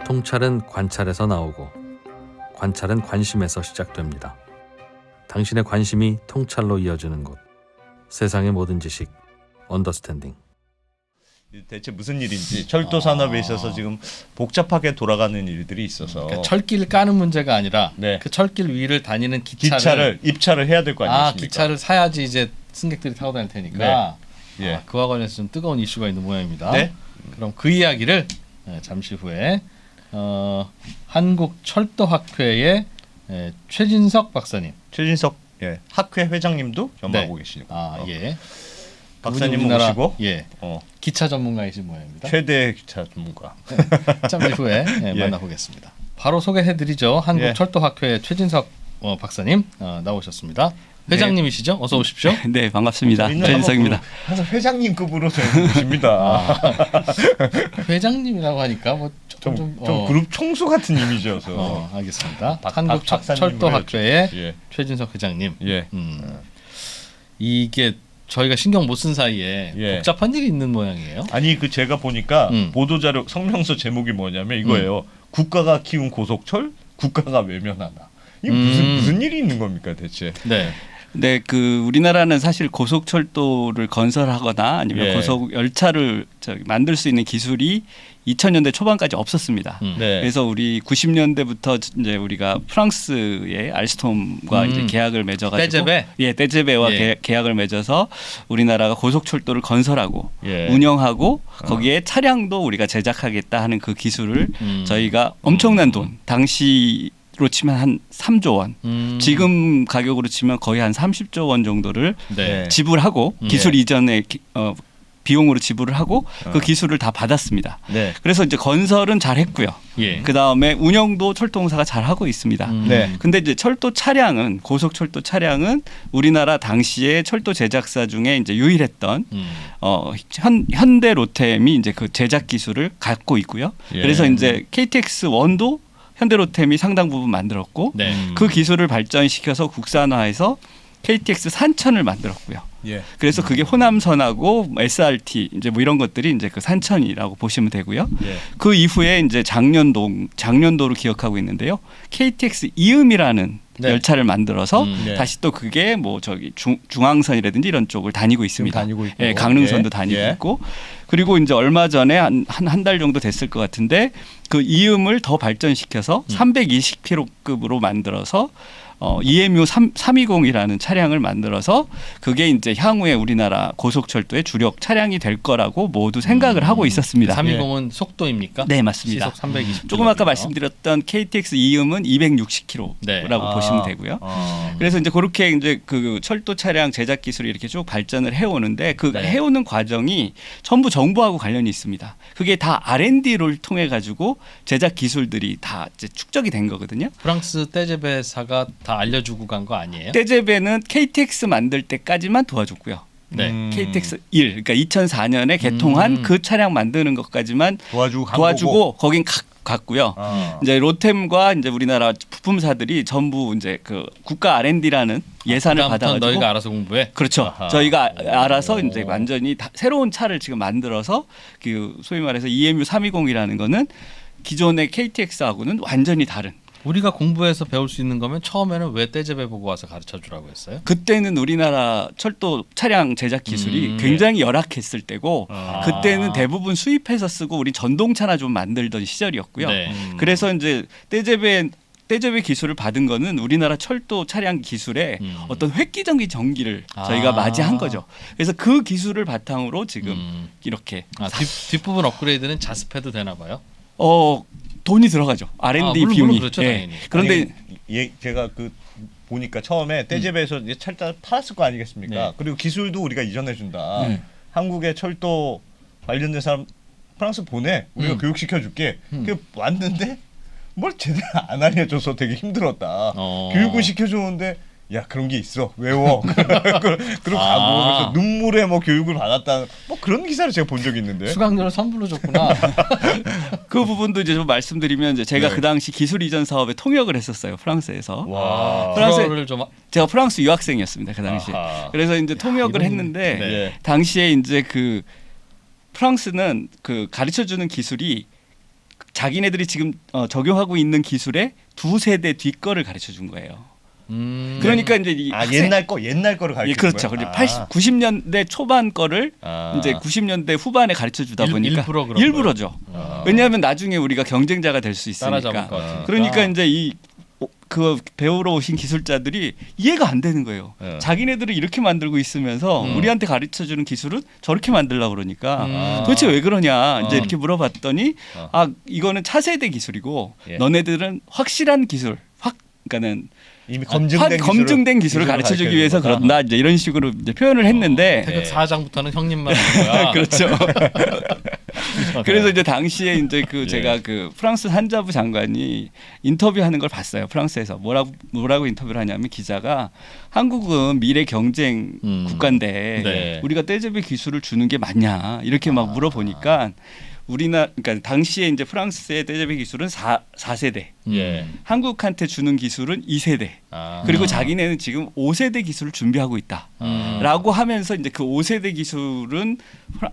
통찰은 관찰에서 나오고 관찰은 관심에서 시작됩니다. 당신의 관심이 통찰로 이어지는 곳. 세상의 모든 지식 언더스탠딩. 대체 무슨 일인지 철도 산업에 있어서 지금 복잡하게 돌아가는 일들이 있어서 그러니까 철길을 까는 문제가 아니라 네. 그 철길 위를 다니는 기차를 입찰을 해야 될 거 아니겠습니까? 기차를 사야지 이제 승객들이 타고 다닐 테니까 예. 그와 관련해서 좀 뜨거운 이슈가 있는 모양입니다. 네? 그럼 그 이야기를 잠시 후에 한국철도학회의 최진석 박사님, 최진석 학회 회장님도 겸하고 계시니까 박사님 모시고 기차 전문가이신 모양입니다. 최대 기차 전문가. 잠시 후에 만나보겠습니다. 바로 소개해드리죠. 한국철도학회 최진석 박사님 나오셨습니다. 회장님이시죠? 어서 오십시오. 네, 반갑습니다. 최진석입니다. 항상 회장님급으로 저희 모십니다. 회장님이라고 하니까 좀 그룹 총수 같은 이미지여서. 알겠습니다. 한국철도학회의 최진석 회장님. 이게 저희가 신경 못 쓴 사이에 복잡한 일이 있는 모양이에요. 아니 제가 보니까 보도자료 성명서 제목이 뭐냐면 이거예요. 국가가 키운 고속철, 국가가 외면하다. 이게 무슨 일이 있는 겁니까 대체? 네, 그 우리나라는 사실 고속철도를 건설하거나 아니면 고속 열차를 만들 수 있는 기술이 2000년대 초반까지 없었습니다. 그래서 우리 90년대부터 이제 우리가 프랑스의 알스톰과 이제 계약을 맺어가지고 떼제베와 계약을 맺어서 우리나라가 고속철도를 건설하고 운영하고 거기에 차량도 우리가 제작하겠다 하는 그 기술을 저희가 엄청난 돈 당시 로 치면 한 3조 원, 지금 가격으로 치면 거의 한 30조 원 정도를 지불하고 기술 이전의 비용으로 지불을 하고 그 기술을 다 받았습니다. 그래서 이제 건설은 잘 했고요. 그 다음에 운영도 철도공사가 잘 하고 있습니다. 근데 이제 철도 차량은 고속철도 차량은 우리나라 당시에 철도 제작사 중에 이제 유일했던 현대 로템이 이제 그 제작 기술을 갖고 있고요. 그래서 이제 KTX 1도 현대로템이 상당 부분 만들었고 그 기술을 발전시켜서 국산화해서 KTX 산천을 만들었고요. 그래서 그게 호남선하고 SRT 이제 뭐 이런 것들이 이제 그 산천이라고 보시면 되고요. 그 이후에 이제 작년도로 기억하고 있는데요. KTX 이음이라는 열차를 만들어서 다시 또 그게 뭐 저기 중앙선이라든지 이런 쪽을 다니고 있습니다. 강릉선도 다니고 있고. 그리고 이제 얼마 전에 한 달 정도 됐을 것 같은데 그 이음을 더 발전시켜서 320km급으로 만들어서 EMU 320이라는 차량을 만들어서 그게 이제 향후에 우리나라 고속철도의 주력 차량이 될 거라고 모두 생각을 하고 있었습니다. 320은 속도입니까? 네, 맞습니다. 시속 320. 조금 아까 말씀드렸던 KTX 이음은 260km라고 보시면 되고요. 그래서 이제 그렇게 이제 그 철도 차량 제작 기술이 이렇게 쭉 발전을 해오는데 그 해오는 과정이 전부 정부하고 관련이 있습니다. 그게 다 R&D를 통해 가지고 제작 기술들이 다 이제 축적이 된 거거든요. 프랑스 떼제베사가 다 알려주고 간 거 아니에요? 떼제베는 KTX 만들 때까지만 도와줬고요. KTX 1, 그러니까 2004년에 개통한 그 차량 만드는 것까지만 도와주고 거긴 갔고요. 이제 로템과 이제 우리나라 부품사들이 전부 이제 그 국가 R&D라는 예산을 받아가지고 너희가 알아서 공부해. 그렇죠. 저희가 알아서 이제 완전히 새로운 차를 지금 만들어서 그 소위 말해서 EMU 320이라는 거는 기존의 KTX하고는 완전히 다른. 우리가 공부해서 배울 수 있는 거면 처음에는 왜 떼제베 보고 와서 가르쳐 주라고 했어요? 그때는 우리나라 철도 차량 제작 기술이 굉장히 열악했을 때고 그때는 대부분 수입해서 쓰고 우리 전동차나 좀 만들던 시절이었고요. 그래서 이제 떼제베 기술을 받은 거는 우리나라 철도 차량 기술의 어떤 획기적인 전기를 저희가 맞이한 거죠. 그래서 그 기술을 바탕으로 지금 이렇게 뒷부분 업그레이드는 자습해도 되나 봐요? 돈이 들어가죠. R&D 비용이. 그렇죠, 당연히. 그런데 제가 그 보니까 처음에 떼제베에서 철자 팔았을 거 아니겠습니까? 그리고 기술도 우리가 이전해 준다. 한국의 철도 관련된 사람 프랑스 보내. 우리가 교육시켜 줄게. 그 왔는데 뭘 제대로 안 알려줘서 되게 힘들었다. 교육은 시켜주는데 야 그런 게 있어 외워 그러고 가고 그래서 눈물에 뭐 교육을 받았다 뭐 그런 기사를 제가 본 적이 있는데 수강료를 선불로 줬구나. 그 부분도 이제 좀 말씀드리면 이제 제가 그 당시 기술 이전 사업에 통역을 했었어요 프랑스에서. 제가 프랑스 유학생이었습니다 그 당시에. 그래서 이제 통역을 했는데 당시에 이제 그 프랑스는 그 가르쳐 주는 기술이 자기네들이 지금 적용하고 있는 기술의 2세대 뒤 거를 가르쳐 준 거예요. 그러니까 이제 이 옛날 거를 가르쳐 준 그렇죠. 거예요? 90년대 초반 거를 이제 90년대 후반에 가르쳐 주다 보니까 일부러죠. 왜냐하면 나중에 우리가 경쟁자가 될 수 있으니까. 그러니까 이제 그 배우러 오신 기술자들이 이해가 안 되는 거예요. 자기네들은 이렇게 만들고 있으면서 우리한테 가르쳐 주는 기술은 저렇게 만들려고 그러니까 도대체 왜 그러냐 이제 이렇게 물어봤더니 이거는 차세대 기술이고 너네들은 확실한 기술, 그러니까는 이미 검증된 기술을 가르쳐주기 위해서 그런다 이제 이런 식으로 이제 표현을 했는데 태극 4장부터는 형님만 하는 거야. 그렇죠. 그래서 이제 당시에 이제 제가 그 프랑스 산자부 장관이 인터뷰하는 걸 봤어요. 프랑스에서 뭐라고 인터뷰를 하냐면 기자가 한국은 미래 경쟁 국가인데 우리가 떼제베 기술을 주는 게 맞냐 이렇게 막 물어보니까. 그러니까 당시에 이제 프랑스의 떼제베 기술은 4세대, 한국한테 주는 기술은 2세대, 그리고 자기네는 지금 5세대 기술을 준비하고 있다라고 하면서 이제 그 5세대 기술은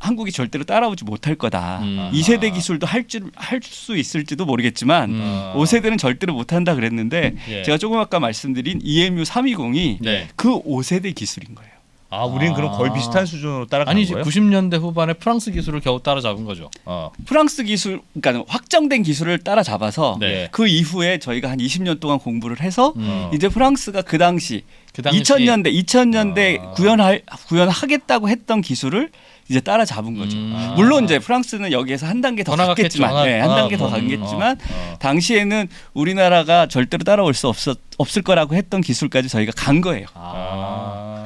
한국이 절대로 따라오지 못할 거다. 2세대 기술도 할 수 있을지도 모르겠지만 5세대는 절대로 못한다 그랬는데 제가 조금 아까 말씀드린 EMU 320이 그 5세대 기술인 거예요. 우리는 그럼 거의 비슷한 수준으로 따라간 아니지, 거예요? 90년대 후반에 프랑스 기술을 겨우 따라잡은 거죠. 프랑스 기술, 그러니까 확정된 기술을 따라잡아서 그 이후에 저희가 한 20년 동안 공부를 해서 이제 프랑스가 그 당시 2000년대 구현하겠다고 했던 기술을 이제 따라잡은 거죠. 물론 이제 프랑스는 여기에서 한 단계 더 갔겠지만, 한 단계 더 갔겠지만 당시에는 우리나라가 절대로 따라올 수 없을 거라고 했던 기술까지 저희가 간 거예요.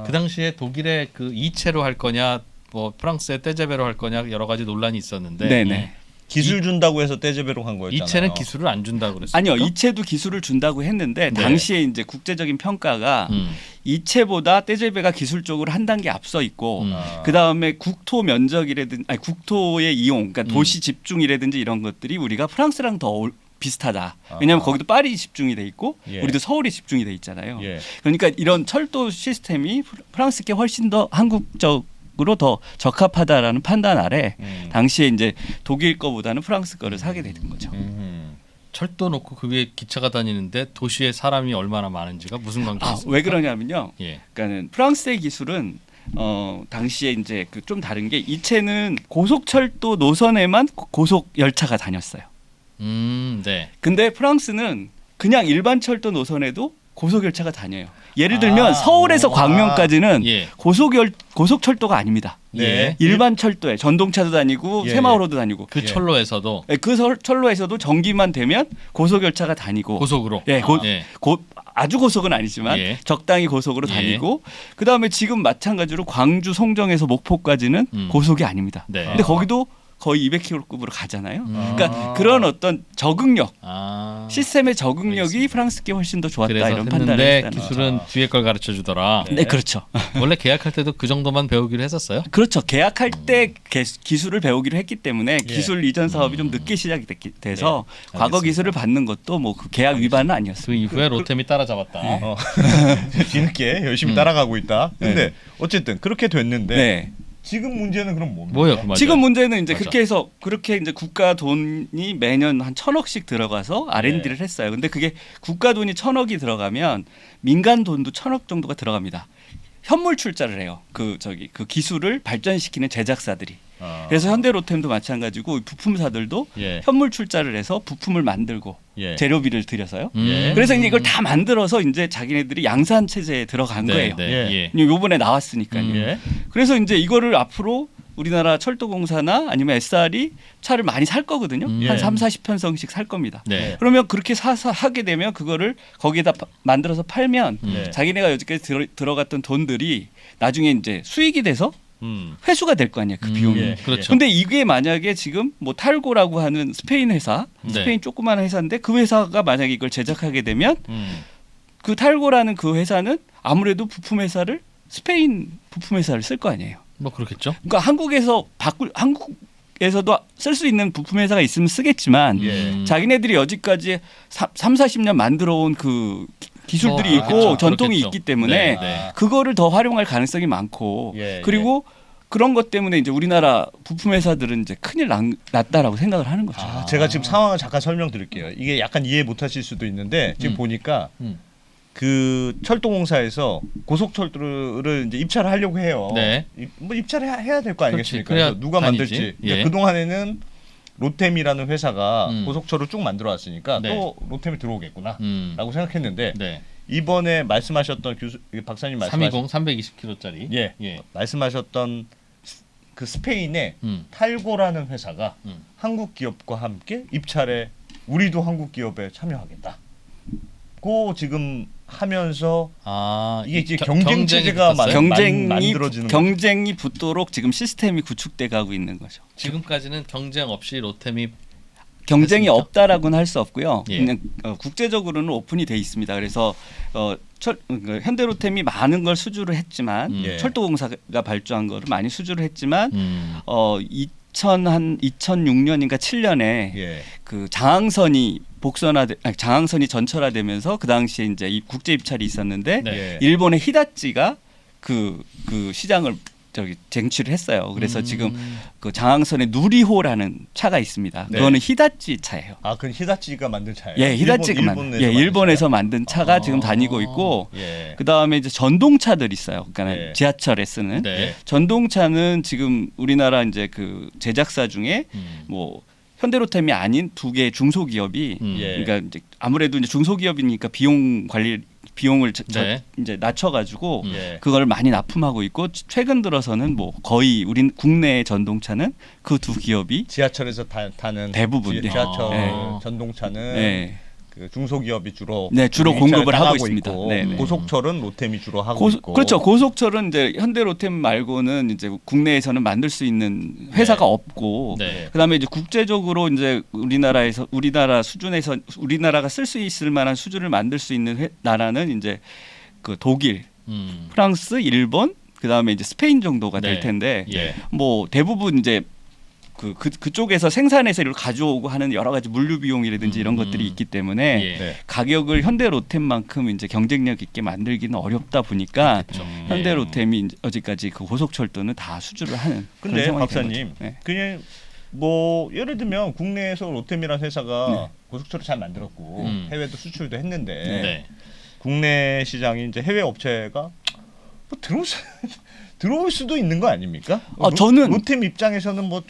그 당시에 독일의 그 이체로 할 거냐, 뭐 프랑스의 떼제베로 할 거냐 여러 가지 논란이 있었는데. 기술 준다고 해서 떼제베로 한 거였잖아요. 이체는 기술을 안 준다고 그랬어요. 아니요, 이체도 기술을 준다고 했는데 당시에 이제 국제적인 평가가 이체보다 떼제베가 기술적으로 한 단계 앞서 있고 그 다음에 국토 면적이라든지 국토의 이용, 그러니까 도시 집중이라든지 이런 것들이 우리가 프랑스랑 더 비슷하다. 왜냐하면 거기도 파리 집중이 돼 있고 우리도 서울이 집중이 돼 있잖아요. 그러니까 이런 철도 시스템이 프랑스께 훨씬 더 한국적으로 더 적합하다라는 판단 아래 당시에 이제 독일 거보다는 프랑스 거를 사게 되는 거죠. 철도 놓고 그 위에 기차가 다니는데 도시에 사람이 얼마나 많은지가 무슨 관계가 있습니까? 왜 그러냐면요. 그러니까는 프랑스의 기술은 당시에 이제 좀 다른 게 이체는 고속철도 노선에만 고속 열차가 다녔어요. 근데 프랑스는 그냥 일반 철도 노선에도 고속 열차가 다녀요. 예를 들면 서울에서 광명까지는 고속철도가 아닙니다. 일반 철도에 전동차도 다니고 새마을호도 다니고 그 철로에서도 그 철로에서도 정기만 되면 고속 열차가 다니고 고속으로 아주 고속은 아니지만 적당히 고속으로 다니고 그 다음에 지금 마찬가지로 광주 송정에서 목포까지는 고속이 아닙니다. 근데 거기도 거의 200km급으로 가잖아요. 그러니까 그런 어떤 적응력, 시스템의 적응력이 프랑스께 훨씬 더 좋았다 이런 판단을 했다는 기술은 뒤에 걸 가르쳐 주더라. 네, 그렇죠. 원래 계약할 때도 그 정도만 배우기로 했었어요? 그렇죠. 계약할 때 기술을 배우기로 했기 때문에 기술 이전 사업이 좀 늦게 시작이 돼서 과거 기술을 받는 것도 뭐 그 계약 위반은 아니었어요. 그 이후에 로템이 따라잡았다. 뒤늦게 열심히 따라가고 있다. 근데 어쨌든 그렇게 됐는데 지금 문제는 그럼 뭡니까? 지금 문제는 이제 그렇게 해서 이제 국가 돈이 매년 한 1,000억씩 들어가서 R&D를 했어요. 근데 그게 국가 돈이 1,000억이 들어가면 민간 돈도 1,000억 정도가 들어갑니다. 현물 출자를 해요. 그 기술을 발전시키는 제작사들이. 그래서 현대로템도 마찬가지고 부품사들도 현물 출자를 해서 부품을 만들고 재료비를 들여서요. 그래서 이제 이걸 다 만들어서 이제 자기네들이 양산 체제에 들어간 거예요. 요번에 나왔으니까요. 그래서 이제 이거를 앞으로 우리나라 철도공사나 아니면 SR이 차를 많이 살 거거든요. 한 30-40편성씩 살 겁니다. 그러면 그렇게 사서 하게 되면 그거를 거기에다 만들어서 팔면 자기네가 여지까지 들어갔던 돈들이 나중에 이제 수익이 돼서 회수가 될 거 아니에요. 그 비용이. 그렇죠. 근데 이게 만약에 지금 뭐 탈고라고 하는 스페인 회사, 스페인 조그마한 회사인데 그 회사가 만약에 이걸 제작하게 되면 그 탈고라는 그 회사는 아무래도 부품 회사를 스페인 부품 회사를 쓸 거 아니에요. 뭐 그렇겠죠. 그러니까 한국에서도 쓸 수 있는 부품 회사가 있으면 쓰겠지만 자기네들이 여지까지 30-40년 만들어 온 그 기술들이 있고 전통이 있기 때문에 그거를 더 활용할 가능성이 많고 그리고 그런 것 때문에 이제 우리나라 부품 회사들은 이제 큰일 났다라고 생각을 하는 거죠. 제가 지금 상황을 잠깐 설명드릴게요. 이게 약간 이해 못하실 수도 있는데 지금 보니까 그 철도공사에서 고속철도를 이제 입찰을 하려고 해요. 네. 뭐 입찰을 해야 될 거 아니겠습니까? 그래야 그래서 누가 다니지. 만들지. 예. 그 동안에는 로템이라는 회사가 고속철을 쭉 만들어 왔으니까 네. 또 로템이 들어오겠구나라고 생각했는데 네. 이번에 말씀하셨던 박사님 말씀하신 320 320kg짜리. 예. 말씀하셨던 그 스페인의 탈고라는 회사가 한국 기업과 함께 입찰에 우리도 한국 기업에 참여하겠다. 고 지금 하면서 이게 이제 경쟁 체제가 만들어지는 경쟁이 붙도록 지금 시스템이 구축돼 가고 있는 거죠. 지금까지는 경쟁 없이 로템이 경쟁이 됐습니까? 없다라고는 할 수 없고요. 예. 그냥 국제적으로는 오픈이 돼 있습니다. 그래서 현대로템이 많은 걸 수주를 했지만 철도공사가 발주한 거를 많이 수주를 했지만 2006년인가 7년에 그 장항선이 장항선이 전철화되면서 그 당시에 이제 이 국제 입찰이 있었는데 일본의 히다찌가 그 시장을 쟁취를 했어요. 그래서 지금 그 장항선에 누리호라는 차가 있습니다. 그거는 히다찌 차예요. 그건 히다찌가 만든 차예요. 예, 히다찌가 일본에서 만든 차가 지금 다니고 있고, 그 다음에 이제 전동차들 있어요. 그러니까 지하철에 쓰는 전동차는 지금 우리나라 이제 그 제작사 중에 뭐 현대로템이 아닌 두 개의 중소기업이 그러니까 이제 아무래도 이제 중소기업이니까 비용을 이제 낮춰가지고 그걸 많이 납품하고 있고 최근 들어서는 뭐 거의 우린 국내 전동차는 그 두 기업이 지하철에서 타는 대부분 지하철 전동차는 그 중소기업이 주로 공급을 하고 있습니다. 있고, 고속철은 로템이 주로 하고 있고 그렇죠. 고속철은 이제 현대로템 말고는 이제 국내에서는 만들 수 있는 회사가 없고 그다음에 이제 국제적으로 이제 우리나라 수준에서 우리나라가 쓸 수 있을 만한 수준을 만들 수 있는 나라는 이제 그 독일, 프랑스, 일본 그다음에 이제 스페인 정도가 될 텐데 뭐 대부분 이제 그쪽에서 생산해서 이걸 가져오고 하는 여러 가지 물류 비용이라든지 이런 것들이 있기 때문에 가격을 현대로템만큼 이제 경쟁력 있게 만들기는 어렵다 보니까 현대로템이 어제까지 그 고속철도는 다 수주를 하는. 근데 박사님, 그냥 뭐 예를 들면 국내에서 로템이라는 회사가 고속철을 잘 만들었고 해외도 수출도 했는데 국내 시장이 이제 해외 업체가 뭐 들어올 수도 있는 거 아닙니까? 저는 로템 입장에서는 뭐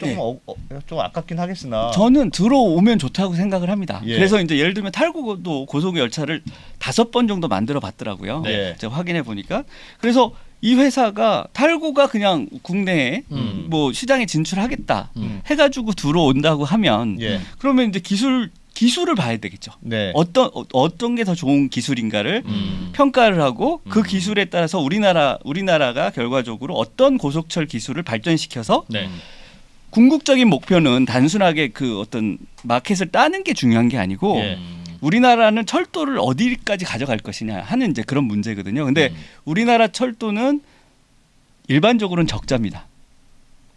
좀 아깝긴 하겠으나 저는 들어오면 좋다고 생각을 합니다. 그래서 이제 예를 들면 탈구도 고속 열차를 5번 정도 만들어 봤더라고요. 제가 확인해 보니까 그래서 이 회사가 탈구가 그냥 국내에 뭐 시장에 진출하겠다 해가지고 들어온다고 하면 그러면 이제 기술을 봐야 되겠죠. 어떤 게 더 좋은 기술인가를 평가를 하고 그 기술에 따라서 우리나라가 결과적으로 어떤 고속철 기술을 발전시켜서 궁극적인 목표는 단순하게 그 어떤 마켓을 따는 게 중요한 게 아니고 우리나라는 철도를 어디까지 가져갈 것이냐 하는 이제 그런 문제거든요. 근데 우리나라 철도는 일반적으로는 적자입니다.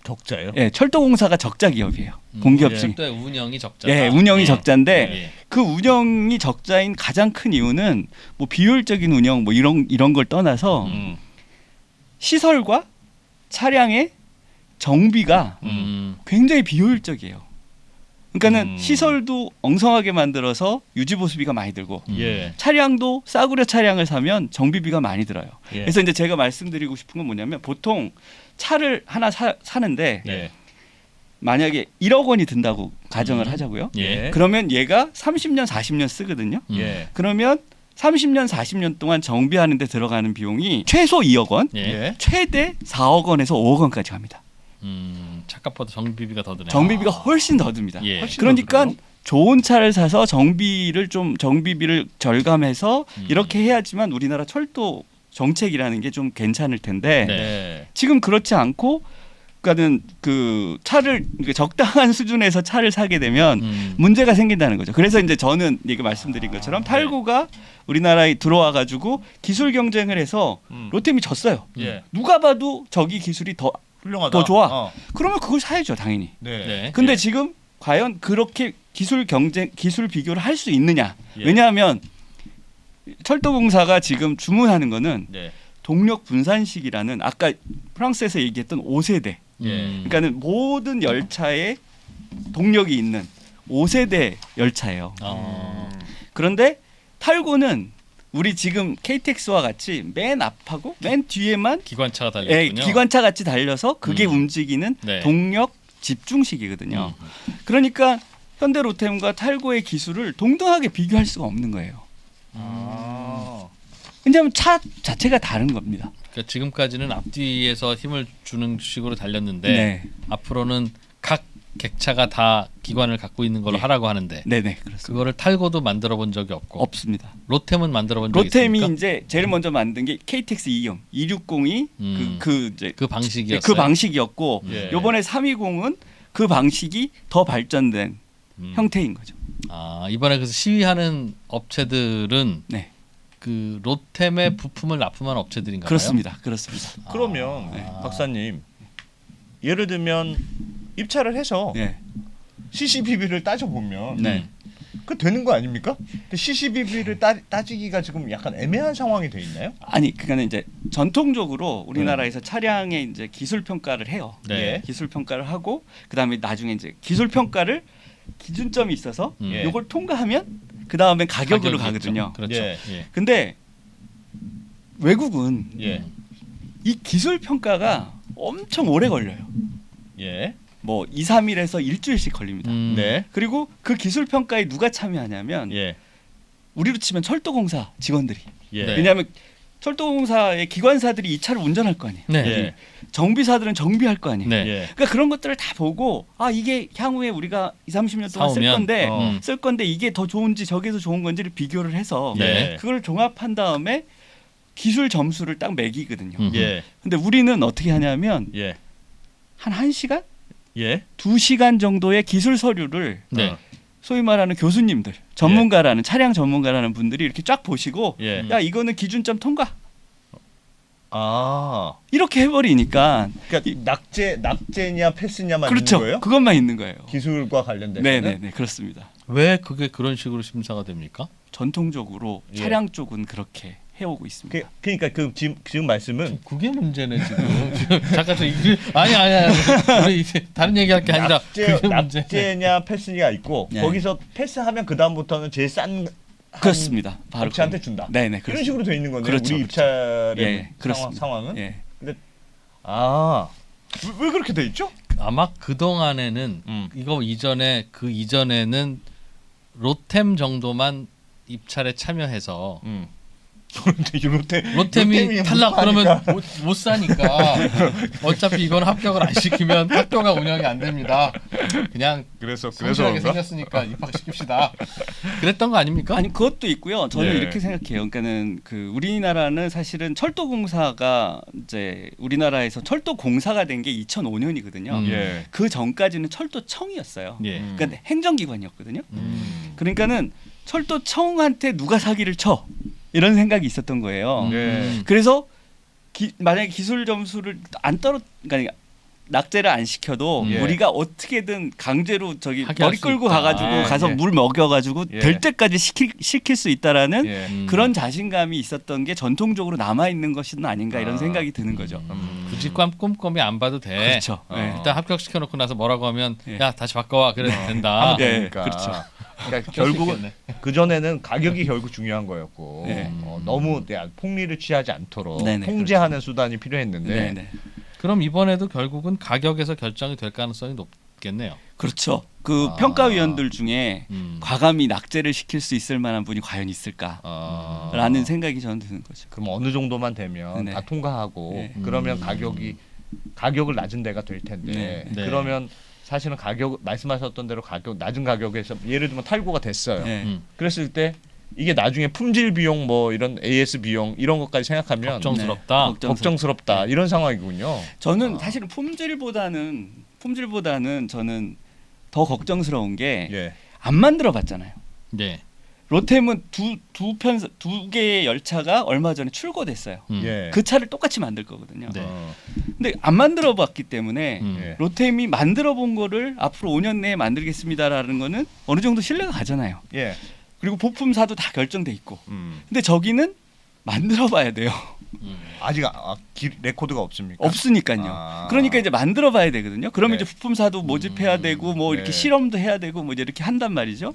적자예요? 철도공사가 적자 기업이에요. 공기업 중에. 철도의 운영이 적자다. 운영이 적자인데 그 운영이 적자인 가장 큰 이유는 뭐 비효율적인 운영 뭐 이런 걸 떠나서 시설과 차량의 정비가 굉장히 비효율적이에요. 그러니까는 시설도 엉성하게 만들어서 유지 보수비가 많이 들고 차량도 싸구려 차량을 사면 정비비가 많이 들어요. 그래서 이제 제가 말씀드리고 싶은 건 뭐냐면 보통 차를 하나 사는데 만약에 1억 원이 든다고 가정을 하자고요. 그러면 얘가 30년 40년 쓰거든요. 그러면 30년 40년 동안 정비하는 데 들어가는 비용이 최소 2억 원, 최대 4억 원에서 5억 원까지 갑니다. 차값보다 정비비가 더 드네요. 정비비가 훨씬 더 듭니다. 그러니까 좋은 차를 사서 정비비를 절감해서 이렇게 해야지만 우리나라 철도 정책이라는 게 좀 괜찮을 텐데 지금 그렇지 않고 그러니까는 그 차를 적당한 수준에서 차를 사게 되면 문제가 생긴다는 거죠. 그래서 이제 저는 이거 말씀드린 것처럼 탈구가 우리나라에 들어와 가지고 기술 경쟁을 해서 로템이 졌어요. 누가 봐도 저기 기술이 더 좋아. 그러면 그걸 사야죠, 당연히. 근데 지금 과연 그렇게 기술 비교를 할 수 있느냐? 왜냐하면 철도공사가 지금 주문하는 거는 동력 분산식이라는 아까 프랑스에서 얘기했던 5세대. 예. 그러니까는 모든 열차에 동력이 있는 5세대 열차예요. 그런데 탈고는 우리 지금 KTX와 같이 맨 앞하고 맨 뒤에만 기관차가 달렸군요. 기관차 같이 달려서 그게 움직이는 네. 동력 집중식이거든요. 그러니까 현대 로템과 탈고의 기술을 동등하게 비교할 수가 없는 거예요. 왜냐하면 차 자체가 다른 겁니다. 그러니까 지금까지는 앞뒤에서 힘을 주는 식으로 달렸는데 네. 앞으로는 각 객차가 다 기관을 갖고 있는 걸로 네. 하라고 하는데 네네 그렇습니다. 그거를 탈고도 만들어 본 적이 없고 없습니다. 로템은 만들어 본 적이 로템이 있습니까? 이제 제일 먼저 만든 게 KTX 260이 그 방식이었어요. 그 방식이었고 예. 이번에 320은 그 방식이 더 발전된 형태인 거죠. 아 이번에 그래서 시위하는 업체들은 네. 그 로템의 부품을 납품한 업체들인가요? 그렇습니다. 그러면 박사님 예를 들면 입찰을 해서 네. CCBB를 따져 보면 네. 그 되는 거 아닙니까? 근데 CCBB를 따지기가 지금 약간 애매한 상황이 돼 있나요? 아니 그러니까 이제 전통적으로 우리나라에서 차량의 이제 기술 평가를 해요. 네. 기술 평가를 하고 그다음에 나중에 이제 기술 평가를 기준점이 있어서 예. 요걸 통과하면 그다음에 가격으로 가격이 가거든요. 있죠. 그렇죠. 예. 예. 근데 외국은 예. 이 기술 평가가 엄청 오래 걸려요. 예. 뭐 2, 3일에서 일주일씩 걸립니다. 네. 그리고 그 기술 평가에 누가 참여하냐면 예. 우리로 치면 철도공사 직원들이. 예. 네. 왜냐하면 철도공사의 기관사들이 이 차를 운전할 거 아니에요. 네. 예. 정비사들은 정비할 거 아니에요. 네. 예. 그러니까 그런 것들을 다 보고 아 이게 향후에 우리가 2, 30년 동안 쓸 사오면, 건데 어. 이게 더 좋은지 저게 더 좋은 건지를 비교를 해서 네. 그걸 종합한 다음에 기술 점수를 딱 매기거든요. 예. 근데 우리는 어떻게 하냐면 예. 한 1시간? 예. 2시간 정도의 기술 서류를 네. 어. 소위 말하는 교수님들, 전문가라는 차량 전문가라는 분들이 이렇게 쫙 보시고 예. 야 이거는 기준점 통과 아. 이렇게 해버리니까 그러니까 낙제냐 패스냐만 그렇죠. 있는 거예요? 그것만 있는 거예요. 기술과 관련된 네네네 그렇습니다. 왜 그게 그런 식으로 심사가 됩니까? 전통적으로 예. 차량 쪽은 그렇게 해오고 있습니다. 그러니까 그 지금 말씀은 그게 문제네 지금. 잠깐 저 아니 우리 이제 다른 얘기할 게 아니라 그게 문제. 낙제냐 패스냐 있고 네. 거기서 패스하면 그 다음부터는 제일 싼 그렇습니다. 바로 업체한테 그건. 준다. 네네 이런 그렇습니다. 식으로 돼 있는 거네요. 그렇죠, 우리 그렇죠. 입찰의 예, 그렇습니다. 상황은. 예. 아, 왜 그렇게 돼 있죠? 아마 그 동안에는 이거 이전에 그 이전에는 로템 정도만 입찰에 참여해서 그런데 로템이 탈락 그러면 못 사니까 어차피 이건 합격을 안 시키면 학교가 운영이 안 됩니다. 그냥 그래서 성실하게 생겼으니까 입학시킵시다. 그랬던 거 아닙니까? 아니 그것도 있고요. 저는 예. 이렇게 생각해요. 그러니까는 그 우리나라는 사실은 철도공사가 이제 우리나라에서 철도공사가 된 게 2005년이거든요. 예. 그 전까지는 철도청이었어요. 예. 그러니까 행정기관이었거든요. 그러니까는 철도청한테 누가 사기를 쳐 이런 생각이 있었던 거예요. 예. 그래서 만약에 기술 점수를 그러니까 낙제를 안 시켜도 예. 우리가 어떻게든 강제로 저기 하게 머리 할수 끌고 있다. 가가지고 가서 예. 물 먹여가지고 예. 될 때까지 시킬 수 있다라는 예. 그런 자신감이 있었던 게 전통적으로 남아 있는 것은 아닌가 이런 아. 생각이 드는 거죠. 굳이 꼼꼼히 안 봐도 돼. 그렇죠. 예. 일단 합격시켜놓고 나서 뭐라고 하면 예. 야 다시 바꿔와 그래도 된다. 네, 그러니까. 그렇죠. 그러니까 결국은 그 전에는 가격이 결국 중요한 거였고 네. 너무 폭리를 취하지 않도록 네네, 통제하는 수단이 필요했는데 네네. 그럼 이번에도 결국은 가격에서 결정이 될 가능성이 높겠네요. 그렇죠. 그 아. 평가위원들 중에 음. 과감히 낙제를 시킬 수 있을 만한 분이 과연 있을까라는 생각이 저는 드는 거죠. 그럼 어느 정도만 되면 네. 다 통과하고 네. 그러면 가격을 낮은 데가 될 텐데 네. 네. 그러면 사실은 말씀하셨던 대로 낮은 가격에서 예를 들면 탈고가 됐어요. 네. 그랬을 때 이게 나중에 품질 비용 뭐 이런 AS 비용 이런 것까지 생각하면 걱정스럽다. 네. 걱정스럽다 이런 상황이군요. 저는 사실은 품질보다는 저는 더 걱정스러운 게 안 예. 만들어봤잖아요. 네. 로템은 두 개의 열차가 얼마 전에 출고됐어요. 예. 그 차를 똑같이 만들 거거든요. 네. 근데 안 만들어봤기 때문에 예. 로템이 만들어본 거를 앞으로 5년 내에 만들겠습니다라는 거는 어느 정도 신뢰가 가잖아요. 예. 그리고 부품사도 다 결정돼 있고. 근데 저기는 만들어봐야 돼요. 아직 레코드가 없습니까? 없으니까요. 그러니까 이제 만들어봐야 되거든요. 그러면 네. 이제 부품사도 모집해야 되고 뭐 이렇게 네. 실험도 해야 되고 뭐 이제 이렇게 한단 말이죠.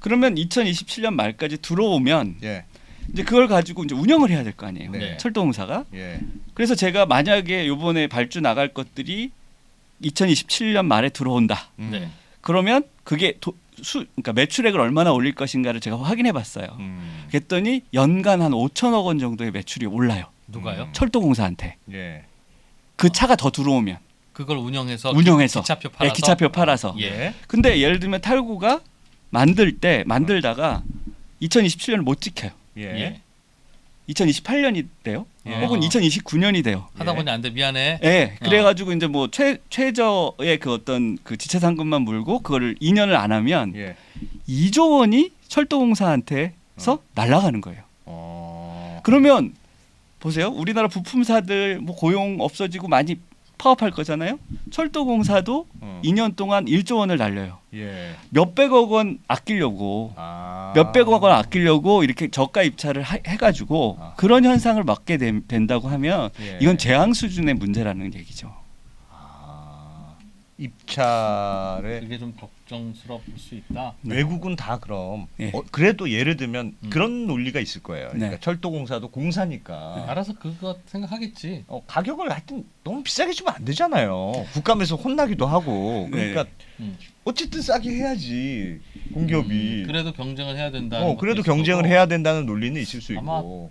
그러면 2027년 말까지 들어오면 예. 이제 그걸 가지고 이제 운영을 해야 될 거 아니에요. 네. 철도공사가. 예. 그래서 제가 만약에 요번에 발주 나갈 것들이 2027년 말에 들어온다. 네. 그러면 그게 그러니까 매출액을 얼마나 올릴 것인가를 제가 확인해 봤어요. 그랬더니 연간 한 5천억 원 정도의 매출이 올라요. 누가요? 철도공사한테. 예. 그 차가 더 들어오면 그걸 운영해서 기차표 팔아서. 네, 기차표 팔아서. 예. 근데 예를 들면 탈구가 만들다가 2027년을 못 지켜요. 예. 예. 2028년이 돼요. 예. 혹은 2029년이 돼요. 하다 보니 안 돼. 미안해. 네, 그래가지고 이제 뭐 최저의 그 어떤 그 지체 상금만 물고 그거를 2년을 안 하면 예. 2조 원이 철도공사한테서 날아가는 거예요. 어. 그러면 보세요. 우리나라 부품사들 뭐 고용 없어지고 많이 파업할 거잖아요. 철도공사도 2년 동안 1조 원을 날려요. 예. 몇백억 원 아끼려고 아. 몇백억 원 아끼려고 이렇게 저가 입찰을 해가지고 그런 현상을 막게 된다고 하면 예. 이건 재앙 수준의 문제라는 얘기죠. 입찰에 그게 좀 걱정스러울 수 있다. 외국은 다 그럼 예. 그래도 예를 들면 그런 논리가 있을 거예요. 그러니까 네. 철도공사도 공사니까 알아서 그거 생각하겠지. 가격을 하여튼 너무 비싸게 주면 안 되잖아요. 국감에서 혼나기도 하고. 그러니까 네. 어쨌든 싸게 해야지 공기업이. 그래도 경쟁을 해야 된다. 그래도 경쟁을 해야 된다는 논리는 있을 수 아마 있고.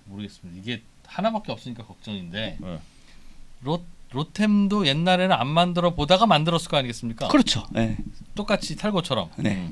모르겠습니다. 이게 하나밖에 없으니까 걱정인데 네. 로템도 옛날에는 안 만들어 보다가 만들었을 거 아니겠습니까? 그렇죠. 네. 똑같이 탈거처럼. 네.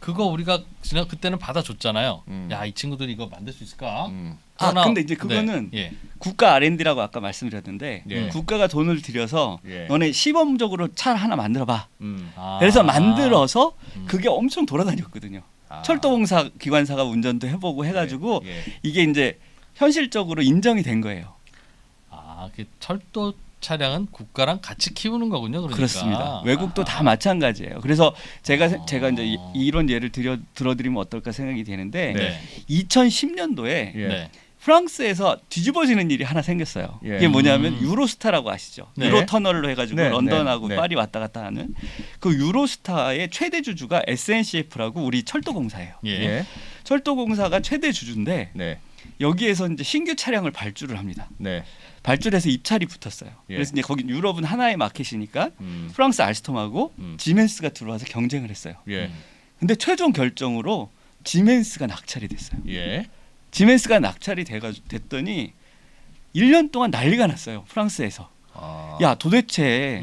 그거 우리가 그때는 받아줬잖아요. 음. 야, 이 친구들이 이거 만들 수 있을까? 아 근데 이제 그거는 네. 예. 국가 R&D라고 아까 말씀드렸는데 예. 국가가 돈을 들여서 예. 너네 시범적으로 차 하나 만들어봐. 아. 그래서 만들어서 그게 엄청 돌아다녔거든요. 아. 철도공사 기관사가 운전도 해보고 해가지고 예. 이게 이제 현실적으로 인정이 된 거예요. 그 철도 차량은 국가랑 같이 키우는 거군요. 그러니까. 그렇습니다. 외국도 다 마찬가지예요. 그래서 제가 이제 이런 예를 들어드리면 어떨까 생각이 되는데 네. 2010년도에 예. 네. 프랑스에서 뒤집어지는 일이 하나 생겼어요. 예. 이게 뭐냐면 유로스타라고 아시죠? 네. 유로 터널로 해가지고 네, 런던하고 네, 네. 파리 왔다 갔다 하는 그 유로스타의 최대 주주가 SNCF라고 우리 철도공사예요. 예. 예. 철도공사가 최대 주주인데 네. 여기에서 이제 신규 차량을 발주를 합니다. 네. 발주해서 입찰이 붙었어요. 예. 그래서 이제 거기 유럽은 하나의 마켓이니까 음. 프랑스 알스톰하고 음. 지멘스가 들어와서 경쟁을 했어요. 예. 근데 최종 결정으로 지멘스가 낙찰이 됐어요. 예. 지멘스가 낙찰이 됐더니 1년 동안 난리가 났어요. 프랑스에서. 아. 야 도대체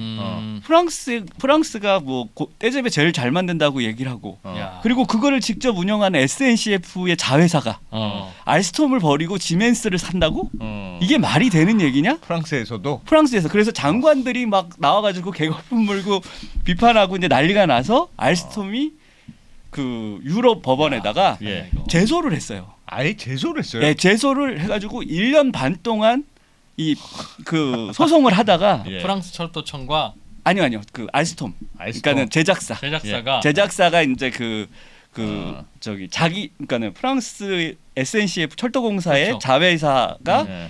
프랑스가 뭐 떼제베 제일 잘 만든다고 얘기를 하고 야. 그리고 그거를 직접 운영하는 SNCF의 자회사가 어. 알스톰을 버리고 지멘스를 산다고? 음. 이게 말이 되는 얘기냐? 프랑스에서도 프랑스에서 그래서 장관들이 막 나와가지고 개거품 물고 비판하고 이제 난리가 나서 알스톰이 그 유럽 법원에다가 예. 제소를 했어요. 아예 제소를 했어요. 네, 제소를 해가지고 1년 반 동안 이 그 소송을 하다가 예. 프랑스 철도청과 아니요 그 알스톰 그러니까는 제작사 제작사가 이제 저기 자기 그러니까는 프랑스 SNCF 철도공사의 그렇죠. 자회사가 예.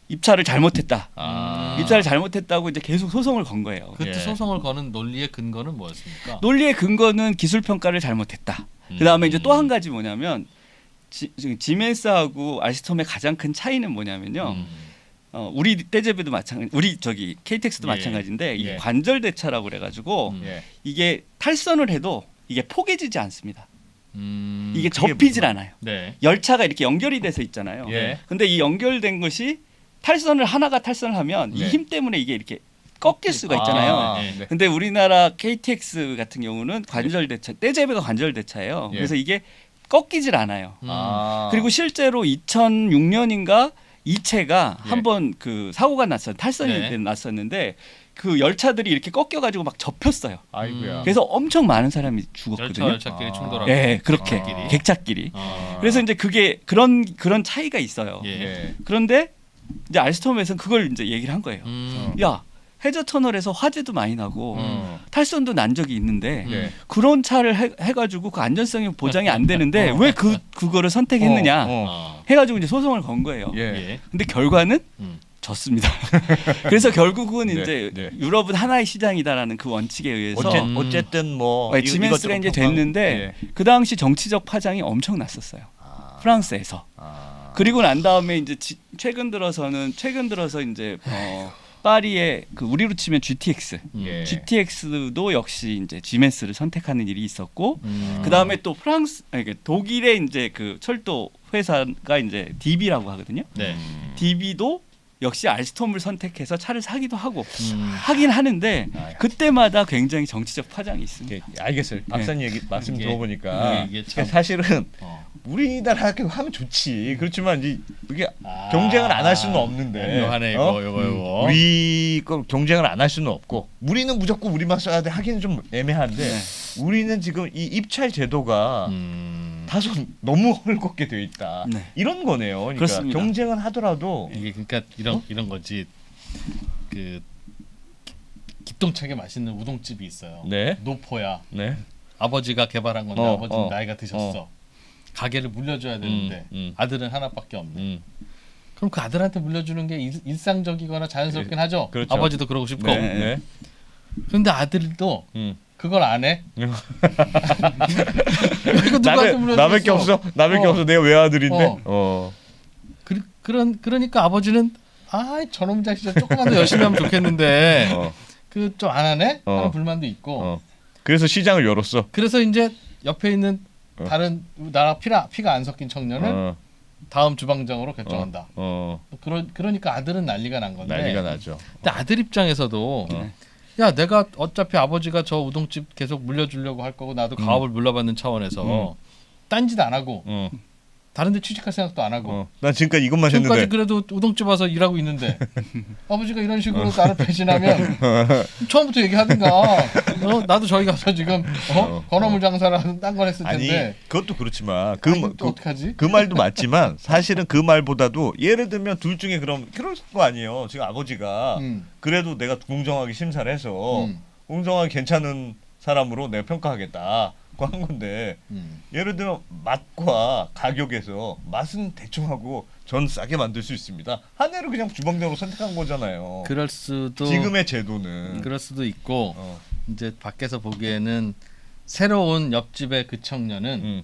입찰을 잘못했다. 아. 입찰을 잘못했다고 이제 계속 소송을 건 거예요. 그때 예. 소송을 거는 논리의 근거는 뭐였습니까? 논리의 근거는 기술 평가를 잘못했다. 그다음에 이제 또 한 가지 뭐냐면 지멘스하고 알스톰의 가장 큰 차이는 뭐냐면요. 우리 떼제베도 마찬가지, 우리 저기 KTX도 예. 마찬가지인데 이게 예. 관절 대차라고 그래가지고 예. 이게 탈선을 해도 이게 포개지지 않습니다. 이게 그게 접히질 무슨 않아요. 네. 열차가 이렇게 연결이 돼서 있잖아요. 예. 근데 이 연결된 것이 하나가 탈선을 하면 이 네. 힘 때문에 이게 이렇게 꺾일 수가 있잖아요. 아, 네. 네. 근데 우리나라 KTX 같은 경우는 관절 대차, 떼제베가 관절 대차예요. 예. 그래서 이게 꺾이질 않아요. 아. 그리고 실제로 2006년인가 이 채가 예. 한번 그 사고가 났어요. 탈선이 네. 났었는데 그 열차들이 이렇게 꺾여가지고 막 접혔어요. 아이고야. 그래서 엄청 많은 사람이 죽었거든요. 열차끼리 충돌하고. 예, 그렇게 아. 객차끼리. 아. 그래서 이제 그게 그런 차이가 있어요. 예. 예. 그런데 이제 알스톰에서는 그걸 이제 얘기를 한 거예요. 야 해저 터널에서 화재도 많이 나고 탈선도 난 적이 있는데 예. 그런 차를 해가지고 그 안전성이 보장이 안 되는데 왜 그거를 선택했느냐? 어. 해가지고 이제 소송을 건 거예요. 예. 근데 결과는 졌습니다. 그래서 결국은 네, 이제 네. 유럽은 하나의 시장이다라는 그 원칙에 의해서 어쨌든 뭐 지멘스가 이제 됐는데 예. 그 당시 정치적 파장이 엄청 났었어요. 프랑스에서. 그리고 난 다음에 이제 최근 들어서 이제 파리의 그 우리로 치면 GTX, 예. GTX도 역시 이제 지멘스를 선택하는 일이 있었고, 그 다음에 또 독일의 이제 그 철도 회사가 이제 DB라고 하거든요. 네. DB도 역시 알스톰을 선택해서 차를 사기도 하고 하긴 하는데 그때마다 굉장히 정치적 파장이 있습니다. 알겠어요. 박사님 얘기 말씀 들어보니까 이게 참, 사실은 우리나라 하면 좋지. 그렇지만 이게 경쟁을 안 할 수는 없는데. 묘하네 이거. 우리 거 경쟁을 안 할 수는 없고 우리는 무조건 우리만 써야 돼 하기는 좀 애매한데 우리는 지금 이 입찰 제도가 다소 너무 헐겁게 되어 있다. 네. 이런 거네요. 그러니까 그렇습니다. 경쟁은 하더라도 이게 그러니까 이런 거지. 그 기똥차게 맛있는 우동집이 있어요. 네. 노포야. 네. 아버지가 개발한 건데 아버지는 나이가 드셨어. 가게를 물려줘야 되는데 아들은 하나밖에 없네. 그럼 그 아들한테 물려주는 게 일상적이거나 자연스럽긴 하죠. 그렇죠. 아버지도 그러고 싶고. 네. 그런데 아들도 그걸 안 해. 이거 누구한테 물려줬어? 나밖에 없어. 나밖에 없어. 내가 외아들인데. 그러니까 아버지는 저놈 자식 조금만 더 열심히 하면 좋겠는데 그 좀 안 하네 하는 불만도 있고. 그래서 시장을 열었어. 그래서 이제 옆에 있는 다른 나라 피가 안 섞인 청년은 다음 주방장으로 결정한다. 그러니까 아들은 난리가 난 건데. 난리가 나죠. 근데 아들 입장에서도 야 내가 어차피 아버지가 저 우동집 계속 물려주려고 할 거고 나도 가업을 물려받는 차원에서 딴짓 안 하고 다른 데 취직할 생각도 안 하고 난 지금까지 이것만 지금까지 했는데 그래도 우동집 와서 일하고 있는데 아버지가 이런 식으로 나를 배신하면 처음부터 얘기하든가 나도 저기 가서 지금 건어물 장사를 하는 딴 걸 했을 텐데. 아니 그것도 그렇지만 또 어떡하지? 그 말도 맞지만 사실은 그 말보다도 예를 들면 둘 중에 그럴 거 아니에요. 지금 아버지가 그래도 내가 공정하게 심사를 해서 공정하게 괜찮은 사람으로 내가 평가하겠다. 한 건데 예를 들면 맛과 가격에서 맛은 대충 하고 전 싸게 만들 수 있습니다. 한 해를 그냥 주방장으로 선택한 거잖아요. 그럴 수도 지금의 제도는 그럴 수도 있고 이제 밖에서 보기에는 새로운 옆집의 그 청년은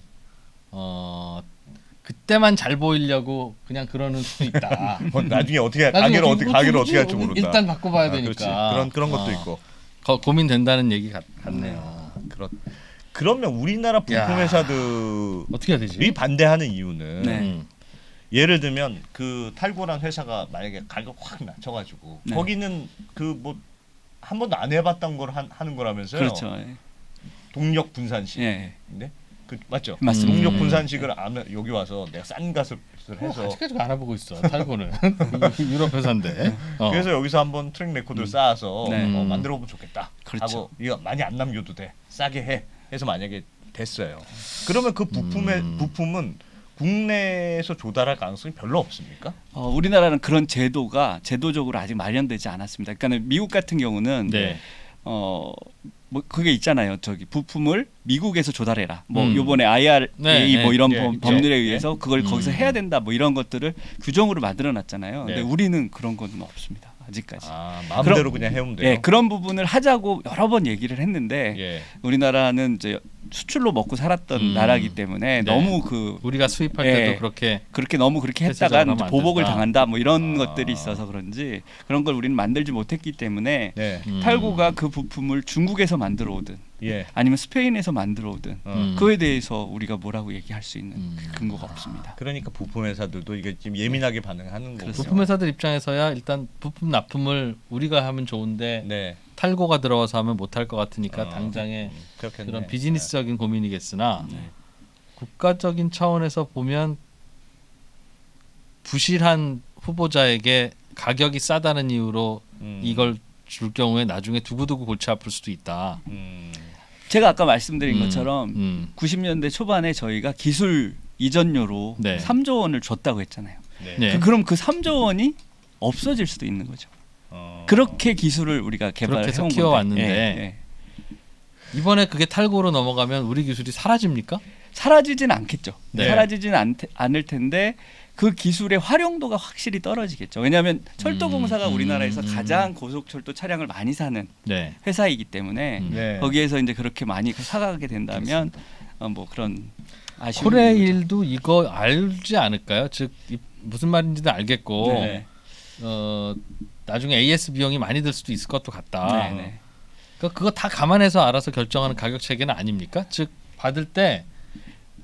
그때만 잘 보이려고 그냥 그러는 수도 있다. 나중에 가게를 어떻게 할지 모른다. 일단 바꿔봐야 되니까. 그런 것도 있고 고민된다는 얘기 같네요. 그러면 우리나라 부품 회사들이 어떻게 해야 되지? 반대하는 이유는 예를 들면 그 탈고란 회사가 만약에 가격 확 낮춰가지고 거기는 그 뭐 한 번도 안 해봤던 걸 하는 거라면서요. 그렇죠. 동력 분산식. 네. 맞죠? 맞습니다. 동력 분산식을 여기 와서 내가 싼 값을 해서 아직까지 알아보고 있어. 탈고는 유럽 회사인데. 그래서 여기서 한번 트랙 레코드를 쌓아서 만들어 보면 좋겠다. 그렇죠. 하고 이거 많이 안 남겨도 돼. 싸게 해. 해서 만약에 됐어요. 그러면 그 부품은 국내에서 조달할 가능성이 별로 없습니까? 우리나라는 그런 제도적으로 아직 마련되지 않았습니다. 그러니까 미국 같은 경우는 뭐 그게 있잖아요. 저기 부품을 미국에서 조달해라. 뭐 요번에 IRA 뭐 이런 법률에 의해서 그걸 거기서 해야 된다. 뭐 이런 것들을 규정으로 만들어 놨잖아요. 근데 우리는 그런 건 없습니다. 아직까지. 마음대로 그냥 해오면 돼요. 그런 부분을 하자고 여러 번 얘기를 했는데 우리나라는 이제 수출로 먹고 살았던 나라이기 때문에 너무 우리가 수입할 때도 그렇게 너무 그렇게 했다가 보복을 당한다 뭐 이런 것들이 있어서 그런지 그런 걸 우리는 만들지 못했기 때문에 탈고가 그 부품을 중국에서 만들어 오든 아니면 스페인에서 만들어 오든 그에 대해서 우리가 뭐라고 얘기할 수 있는 근거가 없습니다. 그러니까 부품 회사들도 이게 지금 예민하게 반응하는 거죠. 부품 회사들 입장에서야 일단 부품 납품을 우리가 하면 좋은데 탈고가 들어와서 하면 못할 것 같으니까 당장에 그런 비즈니스적인 고민이겠으나 국가적인 차원에서 보면 부실한 후보자에게 가격이 싸다는 이유로 이걸 줄 경우에 나중에 두고두고 골치 아플 수도 있다. 제가 아까 말씀드린 것처럼 90년대 초반에 저희가 기술 이전료로 3조 원을 줬다고 했잖아요. 그럼 그 3조 원이 없어질 수도 있는 거죠. 그렇게 기술을 우리가 개발해서 키워왔는데 이번에 그게 탈고로 넘어가면 우리 기술이 사라집니까? 사라지진 않겠죠. 네. 사라지진 않을 텐데 그 기술의 활용도가 확실히 떨어지겠죠. 왜냐하면 철도공사가 우리나라에서 가장 고속철도 차량을 많이 사는 네. 회사이기 때문에 네. 거기에서 이제 그렇게 많이 사가게 된다면 뭐 그런 아쉬움이 코레일도 이거 알지 않을까요? 즉 무슨 말인지도 알겠고 네. 나중에 AS 비용이 많이 들 수도 있을 것도 같다. 네네. 그거 다 감안해서 알아서 결정하는 가격 체계는 아닙니까? 즉 받을 때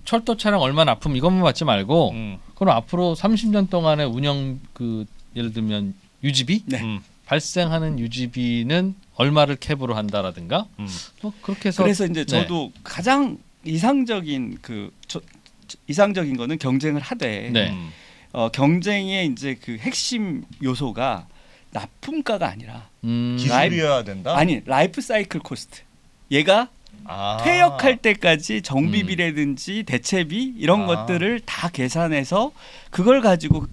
철도 차량 얼마 납품 이것만 받지 말고 그럼 앞으로 30년 동안의 운영 예를 들면 유지비 네. 발생하는 유지비는 얼마를 캡으로 한다라든가 뭐 그렇게 해서 그래서 이제 저도 가장 이상적인 이상적인 거는 경쟁을 하되 경쟁의 이제 그 핵심 요소가 납품가가 아니라 기술이어야 된다. 아니 라이프 사이클 코스트. 얘가 퇴역할 때까지 정비비라든지 대체비 이런 것들을 다 계산해서 그걸 가지고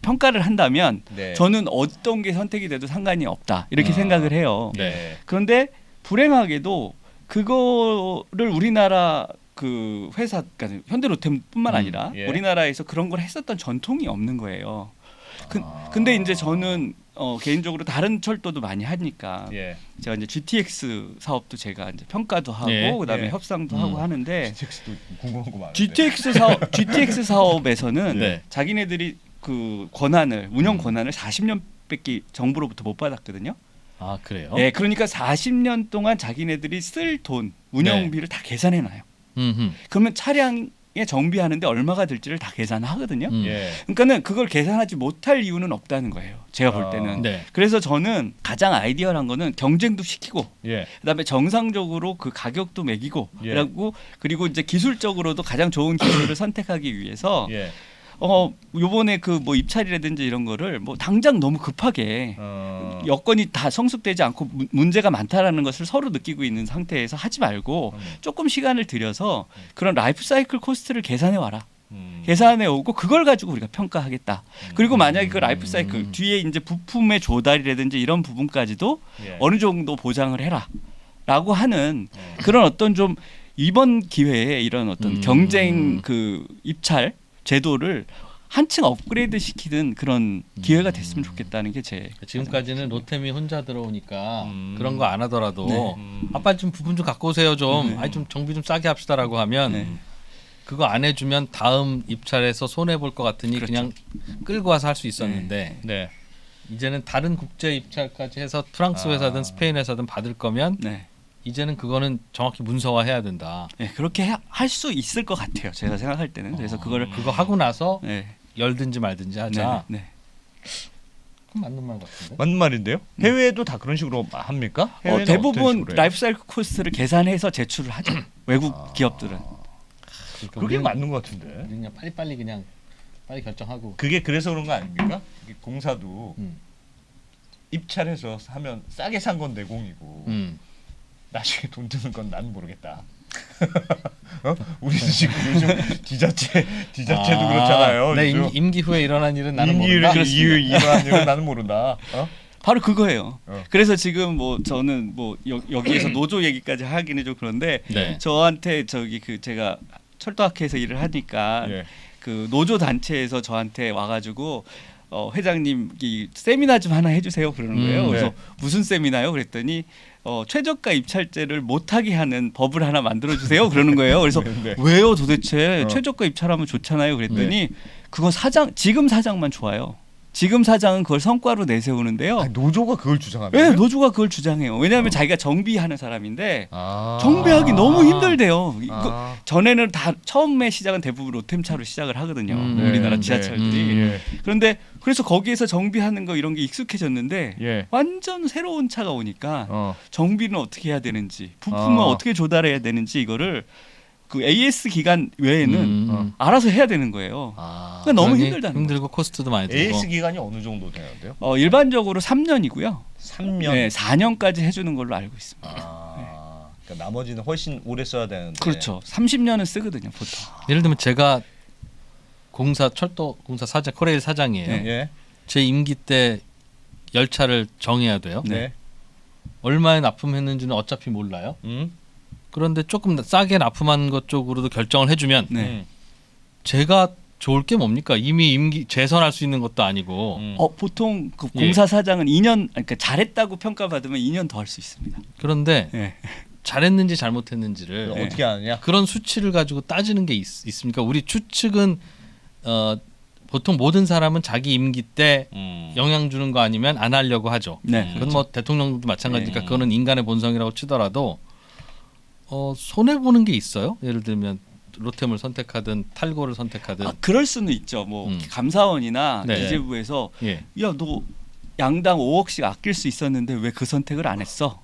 평가를 한다면 저는 어떤 게 선택이 돼도 상관이 없다 이렇게 생각을 해요. 네. 그런데 불행하게도 그거를 우리나라 그 회사, 그러니까 현대로템뿐만 아니라 우리나라에서 그런 걸 했었던 전통이 없는 거예요. 근데 이제 저는 개인적으로 다른 철도도 많이 하니까 제가 이제 GTX 사업도 제가 이제 평가도 하고 그다음에 협상도 하고 하는데 GTX도 궁금한 거 많아요. GTX 사업에서는 자기네들이 그 권한을 운영 권한을 40년밖에 정부로부터 못 받았거든요. 아 그래요? 네, 그러니까 40년 동안 자기네들이 쓸 돈 운영비를 다 계산해 놔요. 그러면 차량에 정비하는데 얼마가 들지를 다 계산하거든요. 그러니까는 그걸 계산하지 못할 이유는 없다는 거예요. 제가 볼 때는. 그래서 저는 가장 아이디어한 거는 경쟁도 시키고, 그다음에 정상적으로 그 가격도 매기고, 그리고 이제 기술적으로도 가장 좋은 기술을 선택하기 위해서. 요번에 그 뭐 입찰이라든지 이런 거를 뭐 당장 너무 급하게 여건이 다 성숙되지 않고 문제가 많다라는 것을 서로 느끼고 있는 상태에서 하지 말고 조금 시간을 들여서 그런 라이프 사이클 코스트를 계산해 와라. 계산해 오고 그걸 가지고 우리가 평가하겠다. 그리고 만약에 그 라이프 사이클 뒤에 이제 부품의 조달이라든지 이런 부분까지도 어느 정도 보장을 해라라고 하는 그런 어떤 좀 이번 기회에 이런 어떤 경쟁 그 입찰 제도를 한층 업그레이드 시키는 그런 기회가 됐으면 좋겠다는 게 제 지금까지는 로템이 혼자 들어오니까 그런 거 안 하더라도 아빠 좀 부품 좀 갖고 오세요 좀 아니 좀 정비 좀 싸게 합시다라고 하면 그거 안 해주면 다음 입찰에서 손해 볼 것 같으니 그냥 끌고 와서 할 수 있었는데 이제는 다른 국제 입찰까지 해서 프랑스 회사든 스페인 회사든 받을 거면 이제는 그거는 정확히 문서화해야 된다. 그렇게 할 수 있을 것 같아요. 제가 생각할 때는. 그래서 그거 하고 나서 열든지 말든지 하자. 그럼 맞는 말 같은데. 맞는 말인데요. 해외에도 다 그런 식으로 합니까? 대부분 라이프 사이클 코스트를 계산해서 제출을 하죠. 외국 기업들은. 그게 맞는 것 같은데. 그냥 빨리 결정하고. 그게 그래서 그런 거 아닙니까? 공사도 입찰해서 하면 싸게 산 건 내공이고. 나중에 돈 드는 건 난 모르겠다. 우리도 지금 요즘 디자체도 그렇잖아요. 내 임기 후에 일어난 일은 나는 모른다. 이후 일어난 일은 나는 모른다. 바로 그거예요. 그래서 지금 뭐 저는 뭐 여기에서 노조 얘기까지 하기는 좀 그런데 저한테 제가 철도학회에서 일을 하니까 그 노조 단체에서 저한테 와가지고 회장님 세미나 좀 하나 해주세요 그러는 거예요. 그래서 무슨 세미나요? 그랬더니 최저가 입찰제를 못하게 하는 법을 하나 만들어주세요 그러는 거예요. 그래서 왜요 도대체 최저가 입찰하면 좋잖아요 그랬더니 그거 지금 사장만 좋아요. 지금 사장은 그걸 성과로 내세우는데요. 노조가 그걸 주장합니다. 네, 노조가 그걸 주장해요. 왜냐하면 자기가 정비하는 사람인데 정비하기 너무 힘들대요. 전에는 다 처음에 시작은 대부분 로템차로 시작을 하거든요. 우리나라 지하철들이. 그런데 그래서 거기에서 정비하는 거 이런 게 익숙해졌는데 완전 새로운 차가 오니까 정비는 어떻게 해야 되는지 부품은 어떻게 조달해야 되는지 이거를 그 AS 기간 외에는 알아서 해야 되는 거예요. 그러니까 너무 힘들고 코스트도 많이 들고. AS 기간이 어느 정도 되는데요? 일반적으로 3년이고요. 3년? 네, 4년까지 해주는 걸로 알고 있습니다. 그러니까 나머지는 훨씬 오래 써야 되는데. 그렇죠. 30년은 쓰거든요, 보통. 예를 들면 제가 철도공사 사장, 코레일 사장이에요. 제 임기 때 열차를 정해야 돼요. 얼마에 납품했는지는 어차피 몰라요. 그런데 조금 싸게 납품한 것 쪽으로도 결정을 해주면 제가 좋을 게 뭡니까? 이미 임기 재선할 수 있는 것도 아니고. 보통 그 공사 사장은 2년, 그러니까 잘했다고 평가받으면 2년 더 할 수 있습니다. 그런데 잘했는지 잘못했는지를 어떻게 아느냐? 그런 수치를 가지고 따지는 게 있습니까? 우리 추측은 보통 모든 사람은 자기 임기 때 영향 주는 거 아니면 안 하려고 하죠. 그건 뭐 대통령도 마찬가지니까 그거는 인간의 본성이라고 치더라도 손해 보는 게 있어요. 예를 들면 로템을 선택하든 탈고를 선택하든. 그럴 수는 있죠. 뭐 감사원이나 기재부에서 야, 너 양당 5억씩 아낄 수 있었는데 왜 그 선택을 안 했어?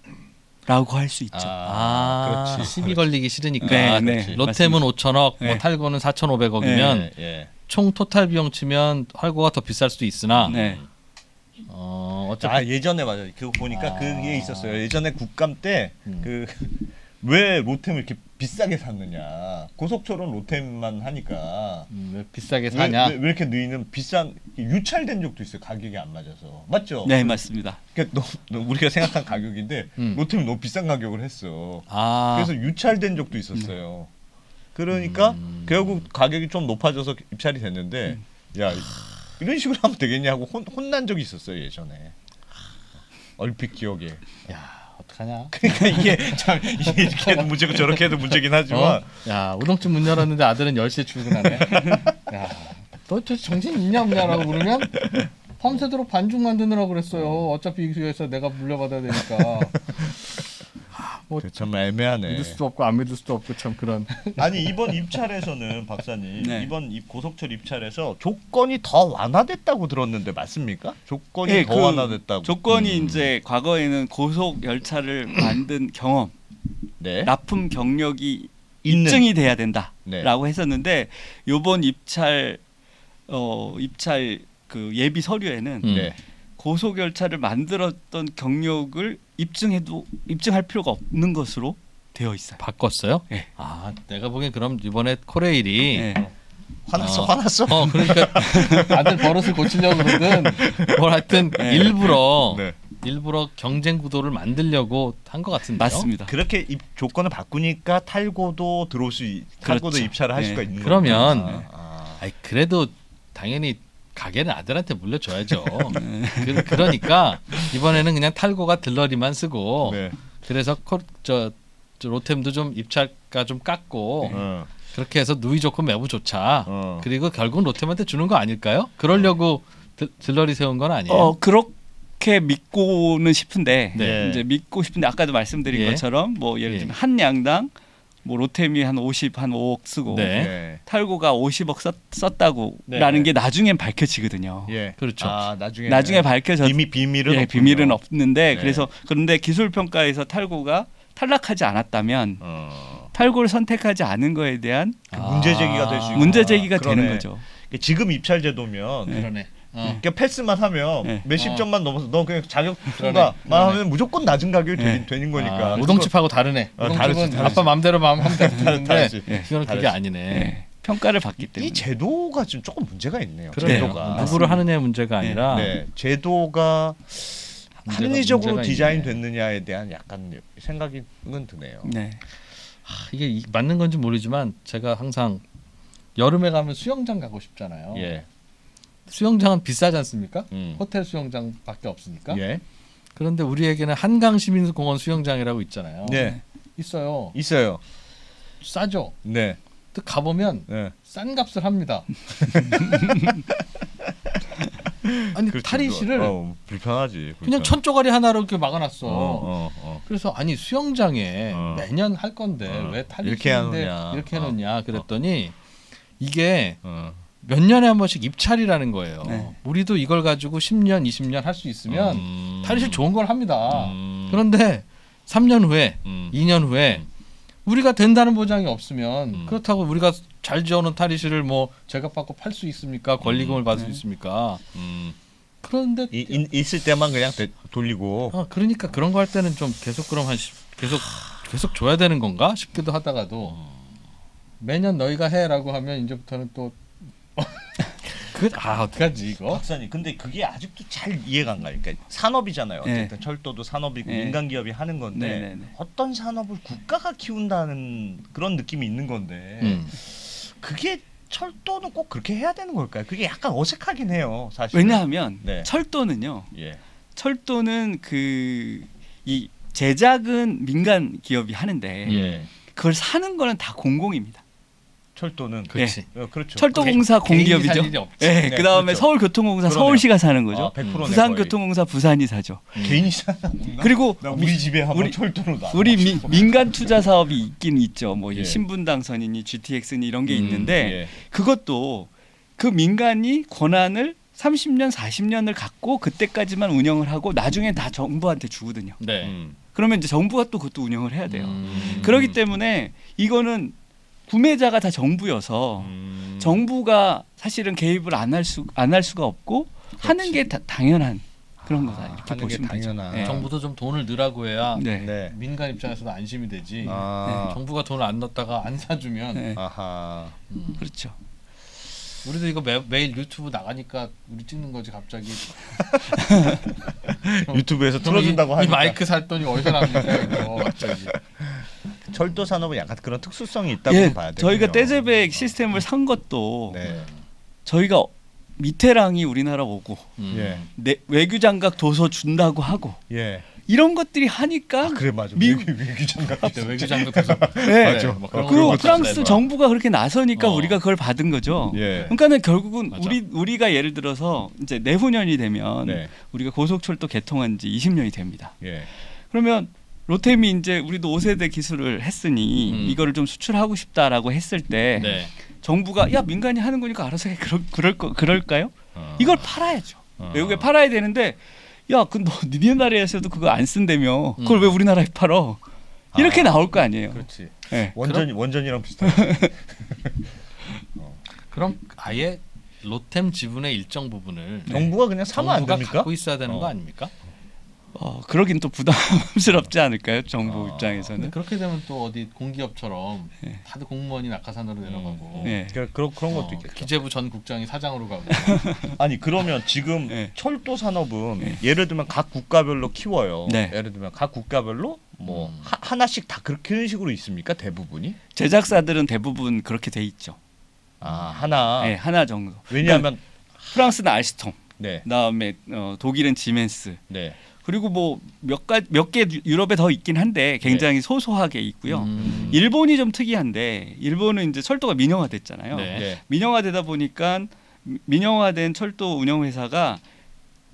라고 할 수 있죠. 그렇지. 시비 걸리기 싫으니까. 맞습니다. 로템은 5천억, 뭐 탈고는 4,500억이면 총 토탈 비용 치면 탈고가 더 비쌀 수도 있으나. 예전에 맞아요. 그거 보니까 그게 있었어요. 예전에 국감 때 왜 로템을 이렇게 비싸게 샀느냐. 고속철은 로템만 하니까 왜 비싸게 사냐. 왜 이렇게 너희는 비싼 유찰된 적도 있어요. 가격이 안 맞아서. 맞죠? 네, 맞습니다. 그러니까 우리가 생각한 가격인데 로템이 너무 비싼 가격을 했어. 그래서 유찰된 적도 있었어요. 그러니까 결국 가격이 좀 높아져서 입찰이 됐는데 야 이런 식으로 하면 되겠냐고 혼난 적이 있었어요. 예전에. 얼핏 기억에. 야. 어떡하냐? 그러니까 이게 참 이렇게 해도 문제고 저렇게 해도 문제긴 하지만 야 우동집 문 열었는데 아들은 10시에 출근하네. 야 너 저 정신 있냐 없냐라고 물으면 밤새도록 반죽 만드느라고 그랬어요. 어차피 이 회사 내가 물려받아야 되니까. 뭐 정말 애매하네. 믿을 수도 없고 안 믿을 수도 없고 참 그런. 아니 이번 입찰에서는 박사님 이번 고속철 입찰에서 조건이 더 완화됐다고 들었는데 맞습니까? 조건이 더 완화됐다고. 조건이 이제 과거에는 고속 열차를 만든 경험, 납품 경력이 입증이 돼야 된다라고 했었는데 이번 입찰 그 예비 서류에는 고속 열차를 만들었던 경력을 입증할 필요가 없는 것으로 되어 있어요. 바꿨어요? 네. 내가 보기엔 그럼 이번에 코레일이 화났어. 그러니까 다들 버릇을 고치려고 그러든 뭘 하여튼 일부러 경쟁 구도를 만들려고 한 것 같은데요. 맞습니다. 그렇게 조건을 바꾸니까 탈고도 들어올 탈고도 입찰을 할 수가 있는 거예요. 그러면 그래도 당연히 가게는 아들한테 물려줘야죠. 그러니까 이번에는 그냥 탈고가 들러리만 쓰고 그래서 로템도 좀 입찰가 좀 깎고 그렇게 해서 누이 좋고 매부 좋자. 그리고 결국 로템한테 주는 거 아닐까요? 그러려고 들러리 세운 건 아니에요. 그렇게 믿고는 싶은데 이제 믿고 싶은데 아까도 말씀드린 것처럼 뭐 예를 들면 한 양당 뭐 로템이 한 5억 쓰고 탈고가 50억 썼다고라는 게 나중엔 밝혀지거든요. 그렇죠. 나중에 밝혀져 비밀은 없는데 그래서 그런데 기술 평가에서 탈고가 탈락하지 않았다면 탈고를 선택하지 않은 거에 대한 문제 제기가 될 수 있고 문제 제기가 되는 거죠. 지금 입찰 제도면 그러니까 패스만 하면 몇십 점만 넘어서 너 그냥 자격 통과만 하면 무조건 낮은 가격이 되는 거니까. 우동집하고 다르네. 우동집은 아빠 맘대로 하면 되는데 이거는 그게 아니네. 평가를 받기 때문에 이 제도가 지금 조금 문제가 있네요. 제도가 누구를 하느냐의 문제가 아니라 제도가 합리적으로 디자인됐느냐에 대한 약간 생각은 드네요. 이게 맞는 건지 모르지만 제가 항상 여름에 가면 수영장 가고 싶잖아요. 수영장은 비싸지 않습니까? 호텔 수영장밖에 없으니까. 그런데 우리에게는 한강시민공원 수영장이라고 있잖아요. 있어요. 싸죠. 또 가보면 싼 값을 합니다. 아니 탈의실을 불편하지. 그냥 천조가리 하나로 이렇게 막아놨어. 그래서 아니 수영장에 매년 할 건데 왜 탈의실인데 이렇게 해놓냐 그랬더니 이게 몇 년에 한 번씩 입찰이라는 거예요. 우리도 이걸 가지고 10년, 20년 할 수 있으면 탈의실 좋은 걸 합니다. 그런데 3년 후에, 2년 후에 우리가 된다는 보장이 없으면 그렇다고 우리가 잘 지어놓은 탈의실을 뭐 제값받고 팔 수 있습니까? 권리금을 받을 수 있습니까? 그런데 있을 때만 그냥 돌리고. 그러니까 그런 거 할 때는 좀 계속 그럼 계속 줘야 되는 건가 싶기도 하다가도 매년 너희가 해라고 하면 이제부터는 또 어떡하지 이거? 박사님, 근데 그게 아직도 잘 이해가 안 가요. 그러니까 산업이잖아요. 어쨌든 네. 철도도 산업이고 네. 민간 기업이 하는 건데 네. 어떤 산업을 국가가 키운다는 그런 느낌이 있는 건데 그게 철도는 꼭 그렇게 해야 되는 걸까요? 그게 약간 어색하긴 해요, 사실. 왜냐하면 네. 철도는요. 예. 철도는 이 제작은 민간 기업이 하는데 예. 그걸 사는 거는 다 공공입니다. 철도는 그렇지. 그렇죠. 철도공사 공기업이죠. 개인이 살 일이 없지. 네, 네, 그다음에 그렇죠. 서울교통공사 그러네요. 서울시가 사는 거죠. 아, 100%네, 부산교통공사 부산이 사죠. 개인이 사나? 그리고 나 우리 집에 한번 우리- 철도로 나. 우리 민간 투자 사업이 있긴 있죠. 뭐 예. 신분당선이니 GTX니 이런 게 있는데 예. 그것도 그 민간이 권한을 30년, 40년을 갖고 그때까지만 운영을 하고 나중에 다 정부한테 주거든요. 네. 그러면 이제 정부가 또 그것도 운영을 해야 돼요. 그렇기 때문에 이거는 구매자가 다 정부여서 정부가 사실은 개입을 안 할 수가 없고 하는 게 당연한 그런 거다 이렇게 하는 게 보시면 되죠. 당연한. 네. 정부도 좀 돈을 넣으라고 해야 네. 네. 민간 입장에서도 안심이 되지. 아. 정부가 돈을 안 넣었다가 안 사주면 네. 아하. 그렇죠. 우리도 이거 매일 유튜브 나가니까 우리 찍는 거지 갑자기. 유튜브에서 틀어준다고 이 하니까. 마이크 샀더니 어디서 나옵니까 이거 갑자기. 철도 산업은 약간 그런 특수성이 있다고 예, 봐야 돼요. 저희가 떼제백 시스템을 산 것도 네. 저희가 미테랑이 우리나라 오고 예. 외교장각 도서 준다고 하고 예. 이런 것들이 하니까 그래 맞아. 미국- 외교장갑. 그때 외교장국에서 네. 맞아. 그리고 프랑스 정부가 그렇게 나서니까 어. 우리가 그걸 받은 거죠. 예. 그러니까는 결국은 맞아. 우리가 예를 들어서 이제 내후년이 되면 네. 우리가 고속철도 개통한 지 20년이 됩니다. 예. 그러면 로템이 이제 우리도 5세대 기술을 했으니 이거를 좀 수출하고 싶다라고 했을 때 네. 정부가 야 민간이 하는 거니까 알아서 해 그럴까요? 이걸 팔아야죠. 어. 외국에 팔아야 되는데 야, 그 너 니네 나라에서도 그거 안 쓴다며 그걸 왜 우리나라에 팔어? 이렇게 나올 거 아니에요. 그렇지. 네. 원전이랑 비슷해. 그럼 아예 로템 지분의 일정 부분을 정부가 그냥 사면 안 정부가 됩니까? 갖고 있어야 되는 거 아닙니까? 그러긴 또 부담스럽지 않을까요? 정부 입장에서는. 근데 그렇게 되면 또 어디 공기업처럼 네. 다들 공무원이 낙하산으로 내려가고 네. 그런 것도 있겠죠. 기재부 전 국장이 사장으로 가고 아니 그러면 지금 네. 철도 산업은 네. 예를 들면 각 국가별로 키워요. 네. 예를 들면 각 국가별로 뭐 하나씩 다 그런 식으로 있습니까? 대부분이? 제작사들은 대부분 그렇게 돼 있죠. 아 하나. 네, 하나 정도. 왜냐하면 프랑스는 알스톰, 네. 그다음에 독일은 지멘스. 네. 그리고 뭐 몇 개 유럽에 더 있긴 한데 굉장히 소소하게 있고요. 일본이 좀 특이한데 일본은 이제 철도가 민영화됐잖아요. 네. 네. 민영화되다 보니까 민영화된 철도 운영 회사가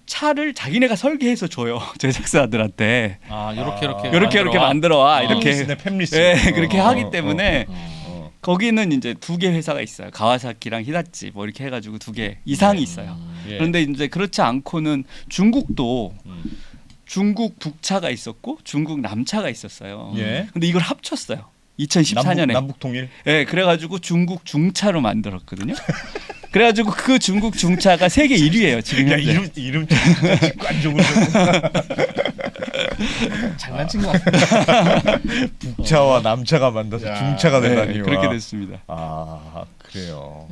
차를 자기네가 설계해서 줘요 제작사들한테. 이렇게 만들어 와 이렇게. 팸리스. 네, 그렇게 하기 때문에 어. 거기는 이제 2개 회사가 있어요. 가와사키랑 히다치 뭐 이렇게 해가지고 2개 이상이 있어요. 예. 그런데 이제 그렇지 않고는 중국도 중국 북차가 있었고 중국 남차가 있었어요. 예. 근데 이걸 합쳤어요. 2014년에. 남북 통일. 네, 그래가지고 중국 중차로 만들었거든요. 그래가지고 그 중국 중차가 세계 1위예요 지금 야 현재. 이름 직관적으로 장난친 것 같아. 북차와 남차가 만나서 중차가 되다니. 네, 그렇게 됐습니다. 아 그래요.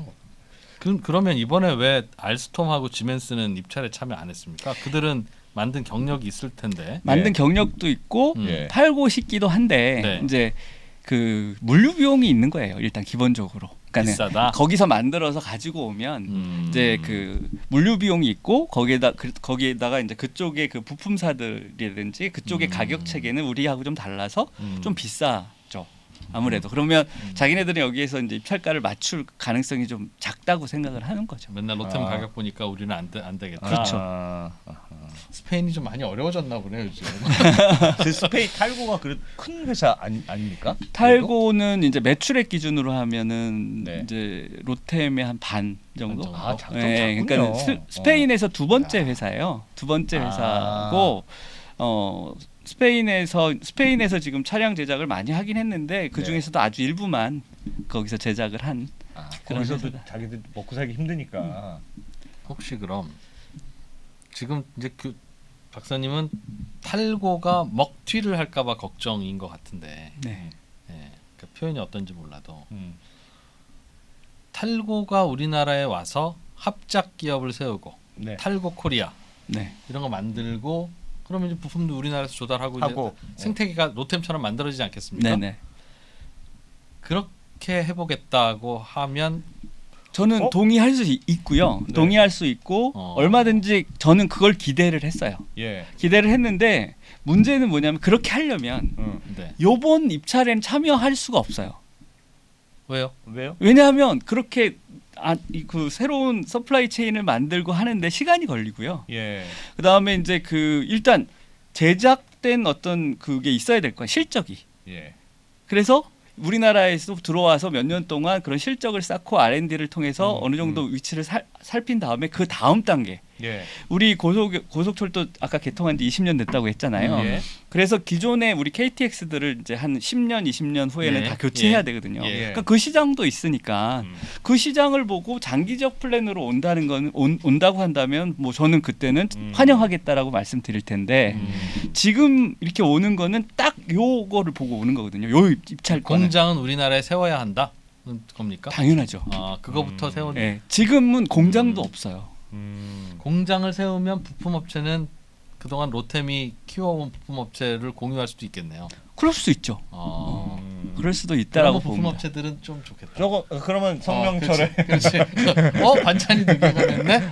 그러면 이번에 왜 알스톰하고 지멘스는 입찰에 참여 안 했습니까? 그들은 만든 경력이 있을 텐데. 만든 경력도 있고 예. 팔고 싶기도 한데 네. 이제 그 물류 비용이 있는 거예요. 일단 기본적으로. 그러니까 비싸다. 거기서 만들어서 가지고 오면 이제 그 물류 비용이 있고 거기에다가 이제 그쪽의 그 부품사들이라든지 그쪽의 가격 체계는 우리하고 좀 달라서 좀 비싸죠. 아무래도 그러면 자기네들은 여기에서 이제 입찰가를 맞출 가능성이 좀 작다고 생각을 하는 거죠. 맨날 로템 가격 보니까 우리는 안 되겠다. 그렇죠. 스페인이 좀 많이 어려워졌나 보네요 요즘. 그 스페인 탈고가 큰 회사 아닙니까? 탈고는 이제 매출액 기준으로 하면은 네. 이제 로템의 한 반 정도. 아, 작군요. 네, 그러니까 스페인에서 두 번째 회사예요. 두 번째 회사고 스페인에서 지금 차량 제작을 많이 하긴 했는데 그 중에서도 아주 일부만 거기서 제작을 한. 거기서도 자기들 먹고 살기 힘드니까. 혹시 그럼 지금 이제 그 박사님은 탈고가 먹튀를 할까봐 걱정인 것 같은데. 네. 그 표현이 어떤지 몰라도 탈고가 우리나라에 와서 합작 기업을 세우고 네. 탈고 코리아 네. 이런 거 만들고 그러면 이제 부품도 우리나라에서 조달하고 하고. 이제 생태계가 로템처럼 만들어지지 않겠습니까? 네네. 그렇게 해보겠다고 하면 저는 동의할 수 있고요. 네. 동의할 수 있고 얼마든지 저는 그걸 기대를 했어요. 예. 기대를 했는데 문제는 뭐냐면 그렇게 하려면 네. 요번 입찰에는 참여할 수가 없어요. 왜요? 왜요? 왜냐하면 그렇게 그 새로운 서플라이 체인을 만들고 하는데 시간이 걸리고요. 예. 그다음에 이제 그 일단 제작된 어떤 그게 있어야 될 거야. 실적이. 예. 그래서 우리나라에서 들어와서 몇 년 동안 그런 실적을 쌓고 R&D를 통해서 어느 정도 위치를 살핀 다음에 그 다음 단계. 예. 우리 고속철도 아까 개통한 지 20년 됐다고 했잖아요. 예. 그래서 기존의 우리 KTX들을 이제 한 10년, 20년 후에는 예. 다 교체해야 예. 되거든요. 예. 그러니까 그 시장도 있으니까 그 시장을 보고 장기적 플랜으로 온다는 건 온다고 한다면 뭐 저는 그때는 환영하겠다라고 말씀드릴 텐데 지금 이렇게 오는 거는 딱 요거를 보고 오는 거거든요. 요 입찰권. 공장은 우리나라에 세워야 한다는 겁니까? 당연하죠. 아 그거부터 세우는. 네. 지금은 공장도 없어요. 공장을 세우면 부품업체는 그동안 로템이 키워온 부품업체를 공유할 수도 있겠네요. 그럴 수 있죠. 그럴 수도 있다라고 봅니다. 부품업체들은 좀 좋겠다. 저거 그러면 성명철에 그렇지. 반찬이 두 개가 됐네.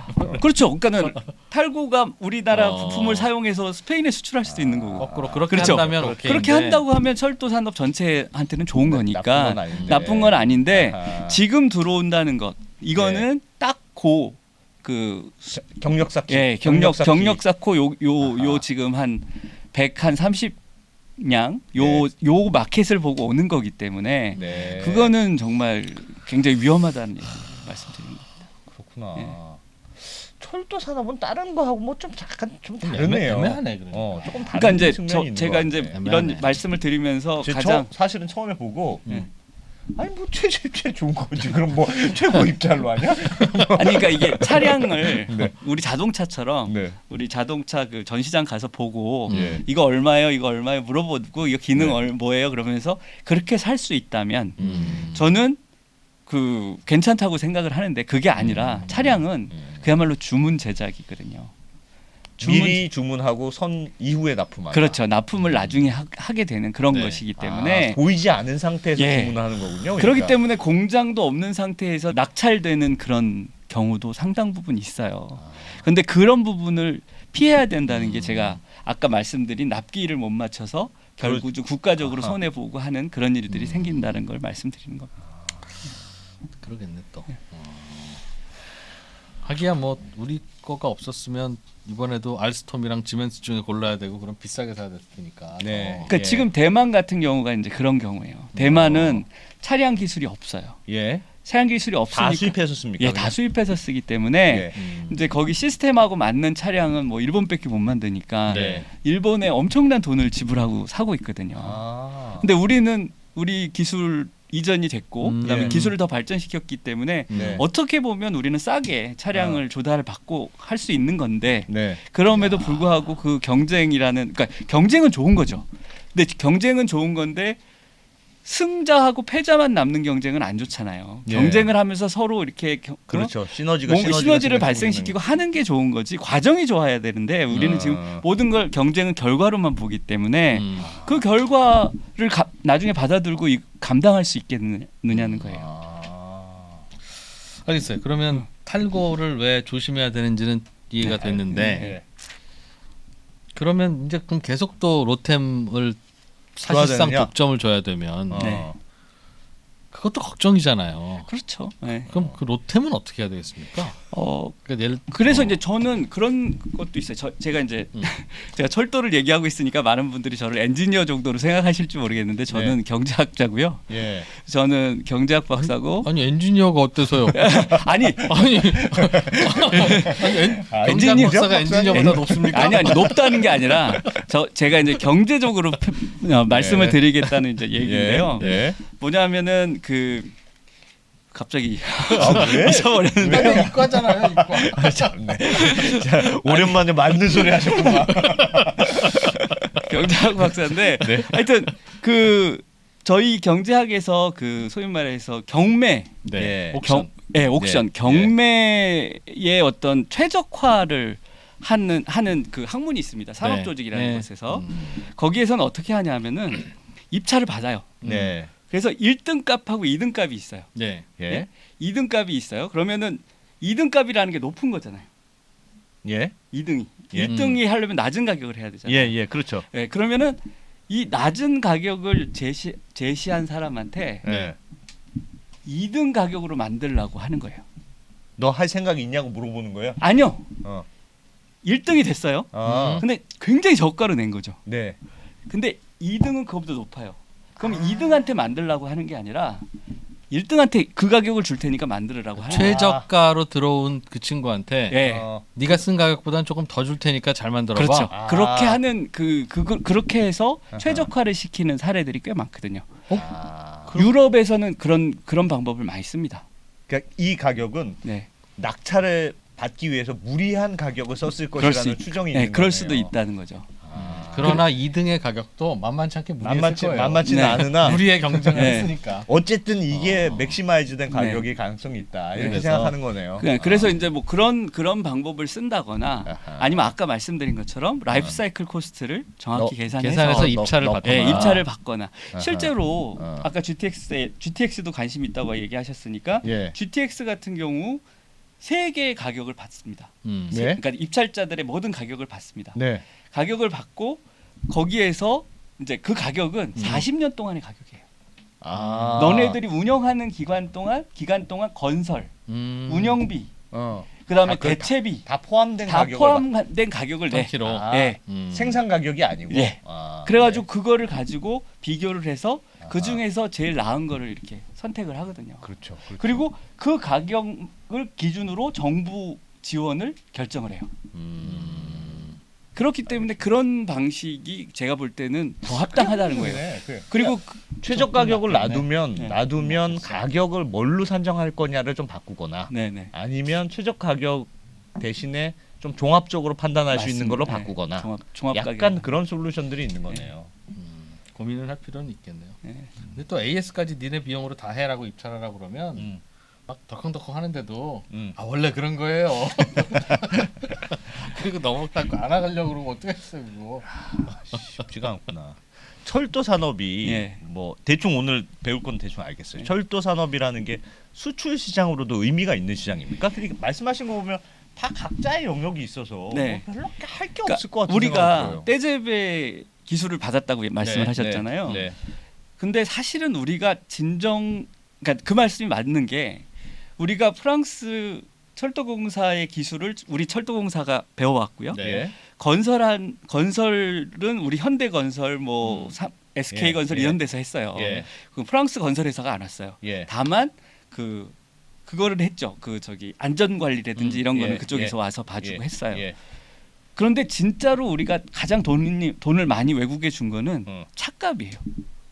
그렇죠. 그러니까는 탈고가 우리나라 부품을 사용해서 스페인에 수출할 수도 있는 거고. 거꾸로 그렇게 그렇죠. 한다면 오케이. 그렇게 한다고 하면 철도 산업 전체한테는 좋은 거니까 나쁜 건 아닌데 아하. 지금 들어온다는 것 이거는 딱 그 경력 쌓기. 예, 경력 쌓고 요 지금 한 130냥 요 마켓을 보고 오는 거기 때문에 네. 그거는 정말 굉장히 위험하다는 얘기 말씀드립니다. 그렇구나. 예. 철도 산업은 다른 거하고 뭐 좀 약간 좀 다르네요. 애매하네 그러니까. 조금 다른 그러니까 이제 측면이 있는 제가 것 이제 같아. 이런 애매하네. 말씀을 드리면서 제 가장 사실은 처음에 보고 아니 뭐 최 좋은 거지. 그럼 뭐 최고 입찰로 하냐? 아니 그러니까 이게 차량을 네. 우리 자동차처럼 네. 우리 자동차 그 전시장 가서 보고 예. 이거 얼마예요? 이거 얼마예요? 물어보고 이거 기능 네. 뭐예요? 그러면서 그렇게 살 수 있다면 저는 그 괜찮다고 생각을 하는데 그게 아니라 차량은 그야말로 주문 제작이거든요. 미리 주문하고 선 이후에 납품하는. 그렇죠. 납품을 나중에 하게 되는 그런 것이기 때문에 보이지 않은 상태에서 예. 주문하는 거군요. 그렇기 때문에 공장도 없는 상태에서 낙찰되는 그런 경우도 상당 부분 있어요. 그런데 그런 부분을 피해야 된다는 게 제가 아까 말씀드린 납기를 못 맞춰서 결국 국가적으로 손해 보고 하는 그런 일들이 생긴다는 걸 말씀드리는 겁니다. 그러겠네 또. 하기야 뭐 우리 거가 없었으면 이번에도 알스톰이랑 지멘스 중에 골라야 되고 그럼 비싸게 사야 될 테니까. 네. 그러니까 예. 지금 대만 같은 경우가 이제 그런 경우예요. 대만은 차량 기술이 없어요. 예. 차량 기술이 없으니까 다 수입해서 씁니까? 예, 다 수입해서 쓰기 때문에 예. 이제 거기 시스템하고 맞는 차량은 뭐 일본밖에 못 만드니까 네. 일본에 엄청난 돈을 지불하고 사고 있거든요. 근데 우리는 우리 기술 이전이 됐고 그다음에 예. 기술을 더 발전시켰기 때문에 네. 어떻게 보면 우리는 싸게 차량을 조달을 받고 할 수 있는 건데 네. 그럼에도 불구하고 그 경쟁이라는 그러니까 경쟁은 좋은 거죠. 근데 경쟁은 좋은 건데 승자하고 패자만 남는 경쟁은 안 좋잖아요. 예. 경쟁을 하면서 서로 이렇게 그렇죠. 시너지가 시너지를 발생시키고 하는 게 좋은 거지. 과정이 좋아야 되는데 우리는 지금 모든 걸 경쟁은 결과로만 보기 때문에 그 결과를 나중에 받아들고 감당할 수 있겠느냐는 거예요. 알겠어요. 그러면 탈고를 왜 조심해야 되는지는 이해가 됐는데 그러면 이제 그럼 계속 또 로템을 사실상 독점을 줘야 되면 그것도 걱정이잖아요. 그렇죠. 네. 그럼 그 로템은 어떻게 해야 되겠습니까? 그러니까 그래서 이제 저는 그런 것도 있어요. 제가 이제 제가 철도를 얘기하고 있으니까 많은 분들이 저를 엔지니어 정도로 생각하실지 모르겠는데 저는 경제학자고요. 예. 저는 경제학 박사고. 아니 엔지니어가 어때서요? 아니 경제학 박사가 엔지니어보다 높습니까? 아니 높다는 게 아니라 제가 이제 경제적으로 말씀을 드리겠다는 이제 얘기인데요. 뭐냐면은 그 갑자기 잊어버렸는데 이과잖아요. 이과. 참네. 오랜만에 맞는 소리 하셨구나. 경제학 박사인데 하여튼 그 저희 경제학에서 그 소위 말해서 경매, 예, 옥션 경매의 어떤 최적화를 하는 그 학문이 있습니다. 산업조직이라는 곳에서 거기에서는 어떻게 하냐면은 입찰을 받아요. 그래서 1등 값하고 2등 값이 있어요. 2등 값이 있어요. 그러면은 2등 값이라는 게 높은 거잖아요. 2등이 1등이 하려면 낮은 가격을 해야 되잖아요. 그렇죠. 그러면은 이 낮은 가격을 제시한 사람한테 2등 가격으로 만들려고 하는 거예요. 너 할 생각이 있냐고 물어보는 거예요? 아니요. 1등이 됐어요. 근데 굉장히 저가로 낸 거죠. 근데 2등은 그거보다 높아요. 그럼 2등한테 만들려고 하는 게 아니라 1등한테 그 가격을 줄 테니까 만들으라고 하는 거예요. 최저가로 들어온 그 친구한테 네가 쓴 가격보다는 조금 더 줄 테니까 잘 만들어봐. 그렇죠. 그렇게 하는 그렇게 해서 최적화를 시키는 사례들이 꽤 많거든요. 유럽에서는 그런 방법을 많이 씁니다. 그러니까 이 가격은 낙찰을 받기 위해서 무리한 가격을 썼을 것이라는 추정이 있는 그럴 거네요. 수도 있다는 거죠. 그러나 2등의 가격도 만만치 않게 무리했을 거예요. 만만치는 않으나 무리의 경쟁을 했으니까. 어쨌든 이게 맥시마이즈된 가격이 가능성이 있다 이렇게 생각하는 거네요. 그래서 이제 뭐 그런 방법을 쓴다거나 아니면 아까 말씀드린 것처럼 라이프 사이클 코스트를 정확히 계산해서 입찰을 받거나 입찰을 받거나 실제로 아까 GTX도 관심 있다고 얘기하셨으니까 GTX 같은 경우 3개의 가격을 받습니다. 그러니까 입찰자들의 모든 가격을 받습니다. 가격을 받고 거기에서 이제 그 가격은 40년 동안의 가격이에요. 너네들이 운영하는 기간 동안 건설, 운영비, 그다음에 대체비 다 포함된 가격을 내. 생산 가격이 아니고. 그래가지고 그거를 가지고 비교를 해서 그 중에서 제일 나은 거를 이렇게 선택을 하거든요. 그렇죠. 그리고 그 가격을 기준으로 정부 지원을 결정을 해요. 그렇기 때문에 그런 방식이 제가 볼 때는 더 합당하다는 거예요. 그리고 최저 가격을 놔두면 가격을 뭘로 산정할 거냐를 좀 바꾸거나 아니면 최저 가격 대신에 좀 종합적으로 판단할 수 있는 걸로 바꾸거나 종합 약간 가격. 그런 솔루션들이 있는 거네요. 고민을 할 필요는 있겠네요. 근데 또 AS까지 니네 비용으로 다 해라고 입찰하라고 그러면 막 덜컹덜컹 하는데도 원래 그런 거예요. 그리고 너무 딱 안 나가려고 그러면 어떡하겠어요 그거. 쉽지가 않구나. 철도 산업이 뭐 대충 오늘 배울 건 대충 알겠어요. 철도 산업이라는 게 수출 시장으로도 의미가 있는 시장입니까? 그러니까 말씀하신 거 보면 다 각자의 영역이 있어서 뭐 별로 할 게 없을 것 같아요. 우리가 떼제배 기술을 받았다고 말씀을 하셨잖아요. 근데 사실은 우리가 그러니까 그 말씀이 맞는 게 우리가 프랑스 철도공사의 기술을 우리 철도공사가 배워왔고요. 건설은 우리 현대건설, 뭐 SK건설 이런 데서 했어요. 그 프랑스 건설회사가 안 왔어요. 다만 그거를 했죠. 안전관리라든지 이런 거는 그쪽에서 와서 봐주고 했어요. 그런데 진짜로 우리가 가장 돈을 많이 외국에 준 거는 차값이에요.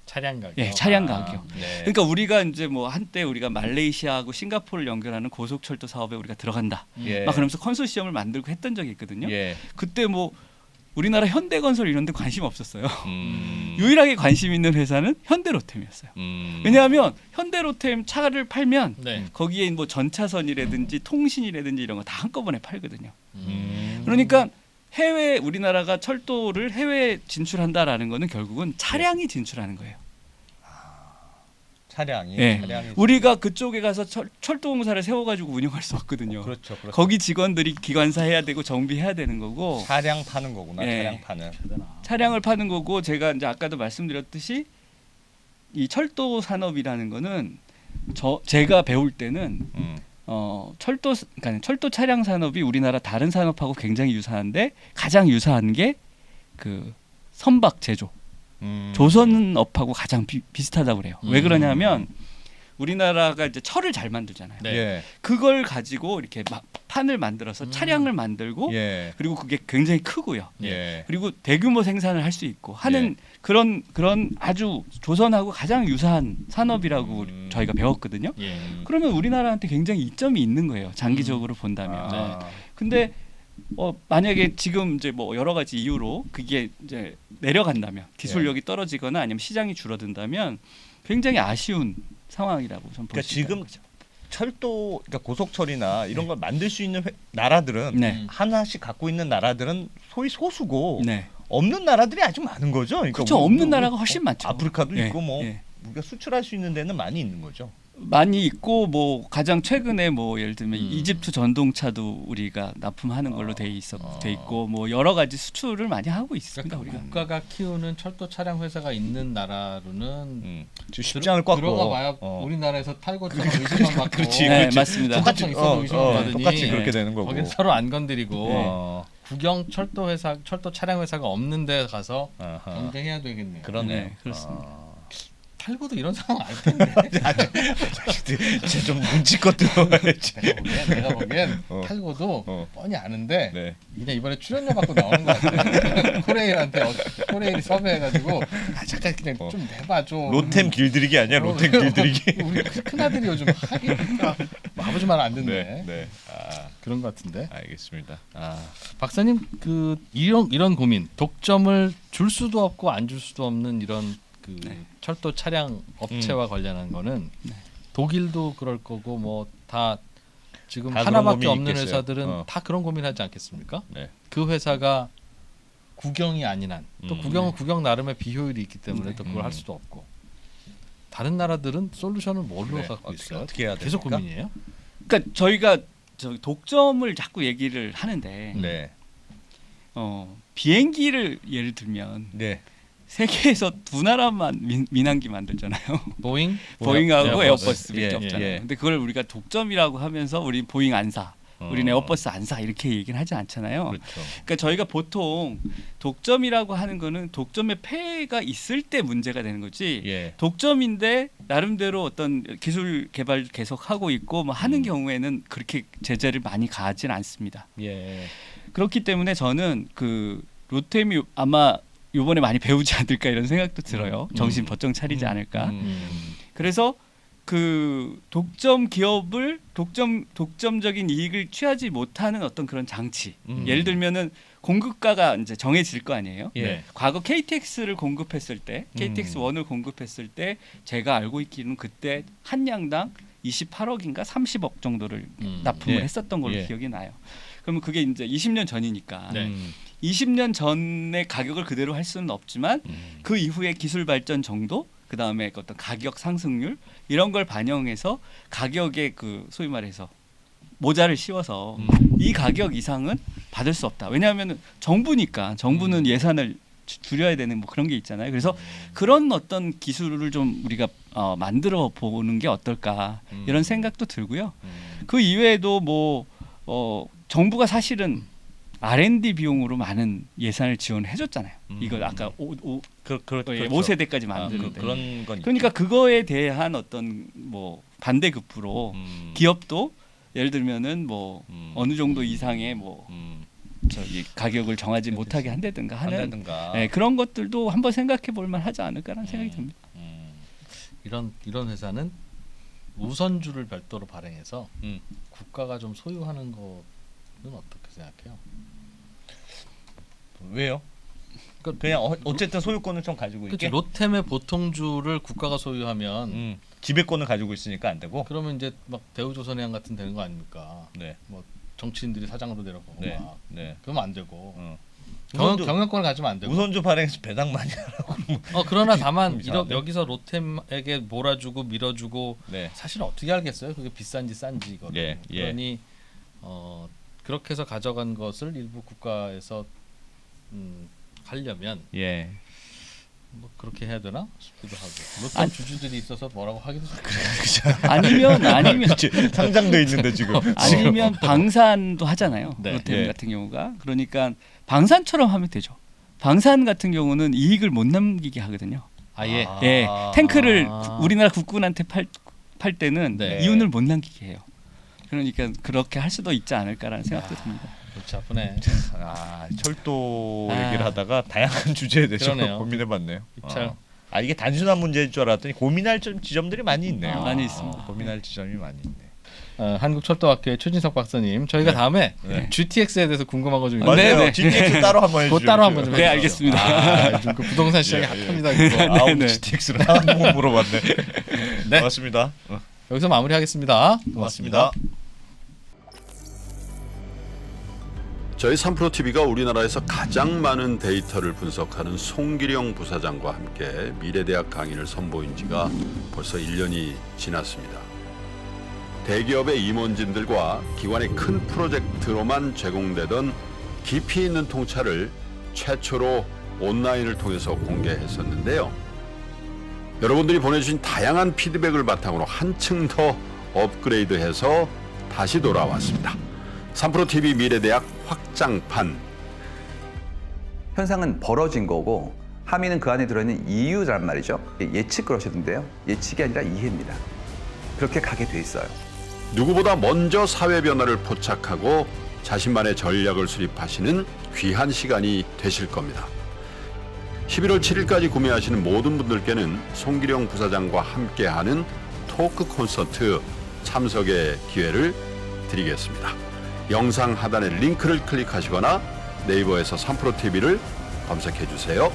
차량 가격. 차량 가격. 그러니까 우리가 이제 뭐 한때 우리가 말레이시아하고 싱가포르를 연결하는 고속철도 사업에 우리가 들어간다. 막 그러면서 컨소시엄을 만들고 했던 적이 있거든요. 그때 뭐 우리나라 현대건설 이런 데 관심 없었어요. 유일하게 관심 있는 회사는 현대로템이었어요. 왜냐하면 현대로템 차를 팔면 거기에 뭐 전차선이라든지 통신이라든지 이런 거 다 한꺼번에 팔거든요. 그러니까 우리나라가 철도를 해외에 진출한다라는 거는 결국은 차량이 진출하는 거예요. 차량이. 우리가 그쪽에 가서 철도공사를 세워가지고 운영할 수 없거든요. 그렇죠. 거기 직원들이 기관사 해야 되고 정비해야 되는 거고. 차량 파는 거구나. 차량을 파는 거고 제가 이제 아까도 말씀드렸듯이 이 철도 산업이라는 거는 제가 배울 때는 그러니까 철도 차량 산업이 우리나라 다른 산업하고 굉장히 유사한데 가장 유사한 게 그 선박 제조. 조선업하고 가장 비슷하다고 그래요. 왜 그러냐면 우리나라가 이제 철을 잘 만들잖아요. 그걸 가지고 이렇게 막 판을 만들어서 차량을 만들고 그리고 그게 굉장히 크고요. 그리고 대규모 생산을 할 수 있고 하는 그런 아주 조선하고 가장 유사한 산업이라고 저희가 배웠거든요. 그러면 우리나라한테 굉장히 이점이 있는 거예요. 장기적으로 본다면. 근데 만약에 지금 이제 뭐 여러 가지 이유로 그게 이제 내려간다면 기술력이 떨어지거나 아니면 시장이 줄어든다면 굉장히 아쉬운 상황이라고 저는 볼 수 있는 거죠. 철도 그러니까 고속철이나 이런 걸 만들 수 있는 나라들은 하나씩 갖고 있는 나라들은 소위 소수고 없는 나라들이 아주 많은 거죠. 그러니까 그렇죠. 없는 나라가 훨씬 많죠. 아프리카도 있고 뭐 우리가 수출할 수 있는 데는 많이 있는 거죠. 많이 있고 뭐 가장 최근에 뭐 예를 들면 이집트 전동차도 우리가 납품하는 걸로 돼 있고 뭐 여러 가지 수출을 많이 하고 있습니다. 그러니까 국가가 키우는 철도 차량 회사가 있는 나라로는 쉽지 않을 것 같고 들어가 봐야 우리나라에서 탈거처럼 의심만 받고 그렇지. 맞습니다. 똑같이 있어도 의심만 받으니 똑같이 그렇게 되는 거고 거긴 서로 안 건드리고 국영 철도 회사 철도 차량 회사가 없는 데 가서 경쟁해야 되겠네요. 그러네. 그렇습니다. 탈고도 이런 상황 아닐 텐데. 진짜 좀 눈치껏 들어가야지. 내가 보기엔 탈고도 뻔히 아는데 그냥 이번에 출연료 받고 나오는 것 같아. 코레일한테 코레일이 섭외해가지고 잠깐 그냥 좀 해봐줘. 로템 길들이기 아니야? 로템 길들이기. 우리 큰아들이 요즘 하기니까 아버지 말 안 듣네. 그런 것 같은데. 알겠습니다. 박사님 이런 고민, 독점을 줄 수도 없고 안 줄 수도 없는 이런 철도 차량 업체와 관련한 거는 독일도 그럴 거고 뭐 다 지금 다 하나밖에 없는 회사들은 다 그런 고민하지 않겠습니까? 그 회사가 국영이 아닌 한 또 국영은 국영 나름의 비효율이 있기 때문에 또 그걸 할 수도 없고 다른 나라들은 솔루션을 뭘로 갖고 있어요? 어떻게 해야 계속 됩니까? 고민이에요? 그러니까 저희가 독점을 자꾸 얘기를 하는데 비행기를 예를 들면 세계에서 두 나라만 민항기 만들잖아요. 보잉하고 에어버스밖에 없잖아요. 근데 그걸 우리가 독점이라고 하면서 우리 보잉 안 사, 우리는 에어버스 안 사 이렇게 얘기는 하지 않잖아요. 그렇죠. 그러니까 저희가 보통 독점이라고 하는 거는 독점의 폐해가 있을 때 문제가 되는 거지. 독점인데 나름대로 어떤 기술 개발 계속 하고 있고 뭐 하는 경우에는 그렇게 제재를 많이 가하진 않습니다. 그렇기 때문에 저는 그 롯템이 아마 이번에 많이 배우지 않을까 이런 생각도 들어요. 정신 번쩍 차리지 않을까. 그래서 그 독점 기업을 독점적인 이익을 취하지 못하는 어떤 그런 장치. 예를 들면은 공급가가 이제 정해질 거 아니에요. 과거 KTX를 공급했을 때, KTX 1을 공급했을 때 제가 알고 있기로는 그때 한 량당 28억인가 30억 정도를 납품을 했었던 걸로 기억이 나요. 그러면 그게 이제 20년 전이니까 20년 전의 가격을 그대로 할 수는 없지만 그 이후에 기술 발전 정도, 그 다음에 어떤 가격 상승률 이런 걸 반영해서 가격에 그 소위 말해서 모자를 씌워서 이 가격 이상은 받을 수 없다. 왜냐하면 정부니까 정부는 예산을 줄여야 되는 뭐 그런 게 있잖아요. 그래서 그런 어떤 기술을 좀 우리가 만들어 보는 게 어떨까 이런 생각도 들고요. 그 이외에도 뭐 정부가 사실은 R&D 비용으로 많은 예산을 지원해줬잖아요. 이걸 아까 5세대까지 만드는데 그런 건 그러니까 그거에 대한 어떤 뭐 반대급부로 기업도 예를 들면은 뭐 어느 정도 이상의 뭐 저기 가격을 정하지 못하게 한다든가 하는 그런 것들도 한번 생각해 볼 만하지 않을까라는 생각이 듭니다. 이런 회사는 우선주를 별도로 발행해서 국가가 좀 소유하는 거는 어떻게 생각해요? 왜요? 그냥 어쨌든 소유권을 좀 가지고 있게. 롯템의 보통주를 국가가 소유하면 지배권을 가지고 있으니까 안 되고. 그러면 이제 막 대우조선해양 같은 되는 거 아닙니까? 뭐 정치인들이 사장으로 내려가고 막. 그러면 안 되고. 경영권을 가지면 안 되고. 우선주 발행해서 배당 많이 하라고. 그러나 다만 여기서 롯템에게 몰아주고 밀어주고 사실 어떻게 알겠어요? 그게 비싼지 싼지 이거를. 그러니 그렇게 해서 가져간 것을 일부 국가에서 하려면 뭐 그렇게 해야 되나 싶기도 하고 롯데 주주들이 있어서 뭐라고 하기도 그렇죠. 아니면 상장돼 있는데 지금 아니면 방산도 하잖아요. 롯데 같은 경우가 그러니까 방산처럼 하면 되죠. 방산 같은 경우는 이익을 못 남기게 하거든요. 탱크를 우리나라 국군한테 팔 때는 이윤을 못 남기게 해요. 그러니까 그렇게 할 수도 있지 않을까라는 생각도 듭니다. 골치 아프네. 철도 얘기를 하다가 다양한 주제에 대해서 고민해봤네요. 이게 단순한 문제일 줄 알았더니 고민할 지점들이 많이 있네요. 많이 있습니다. 고민할 지점이 많이 있네. 한국철도학교의 최진석 박사님, 저희가 다음에 GTX에 대해서 궁금한 거 좀 있는데 GTX 따로 한번 해주죠. 따로 한번 좀 해주세요. 알겠습니다. 요즘 그 부동산 시장이 핫합니다. GTX를 한번 물어봤네. 고맙습니다. 여기서 마무리하겠습니다. 고맙습니다. 저희 3프로TV가 우리나라에서 가장 많은 데이터를 분석하는 송기령 부사장과 함께 미래대학 강의를 선보인 지가 벌써 1년이 지났습니다. 대기업의 임원진들과 기관의 큰 프로젝트로만 제공되던 깊이 있는 통찰을 최초로 온라인을 통해서 공개했었는데요. 여러분들이 보내주신 다양한 피드백을 바탕으로 한층 더 업그레이드해서 다시 돌아왔습니다. 3프로TV 미래대학 확장판. 현상은 벌어진 거고 함의는 그 안에 들어있는 이유란 말이죠. 예측 그러시던데요. 예측이 아니라 이해입니다. 그렇게 가게 돼 있어요. 누구보다 먼저 사회 변화를 포착하고 자신만의 전략을 수립하시는 귀한 시간이 되실 겁니다. 11월 7일까지 구매하시는 모든 분들께는 송기령 부사장과 함께하는 토크 콘서트 참석의 기회를 드리겠습니다. 영상 하단의 링크를 클릭하시거나 네이버에서 3프로TV를 검색해 주세요.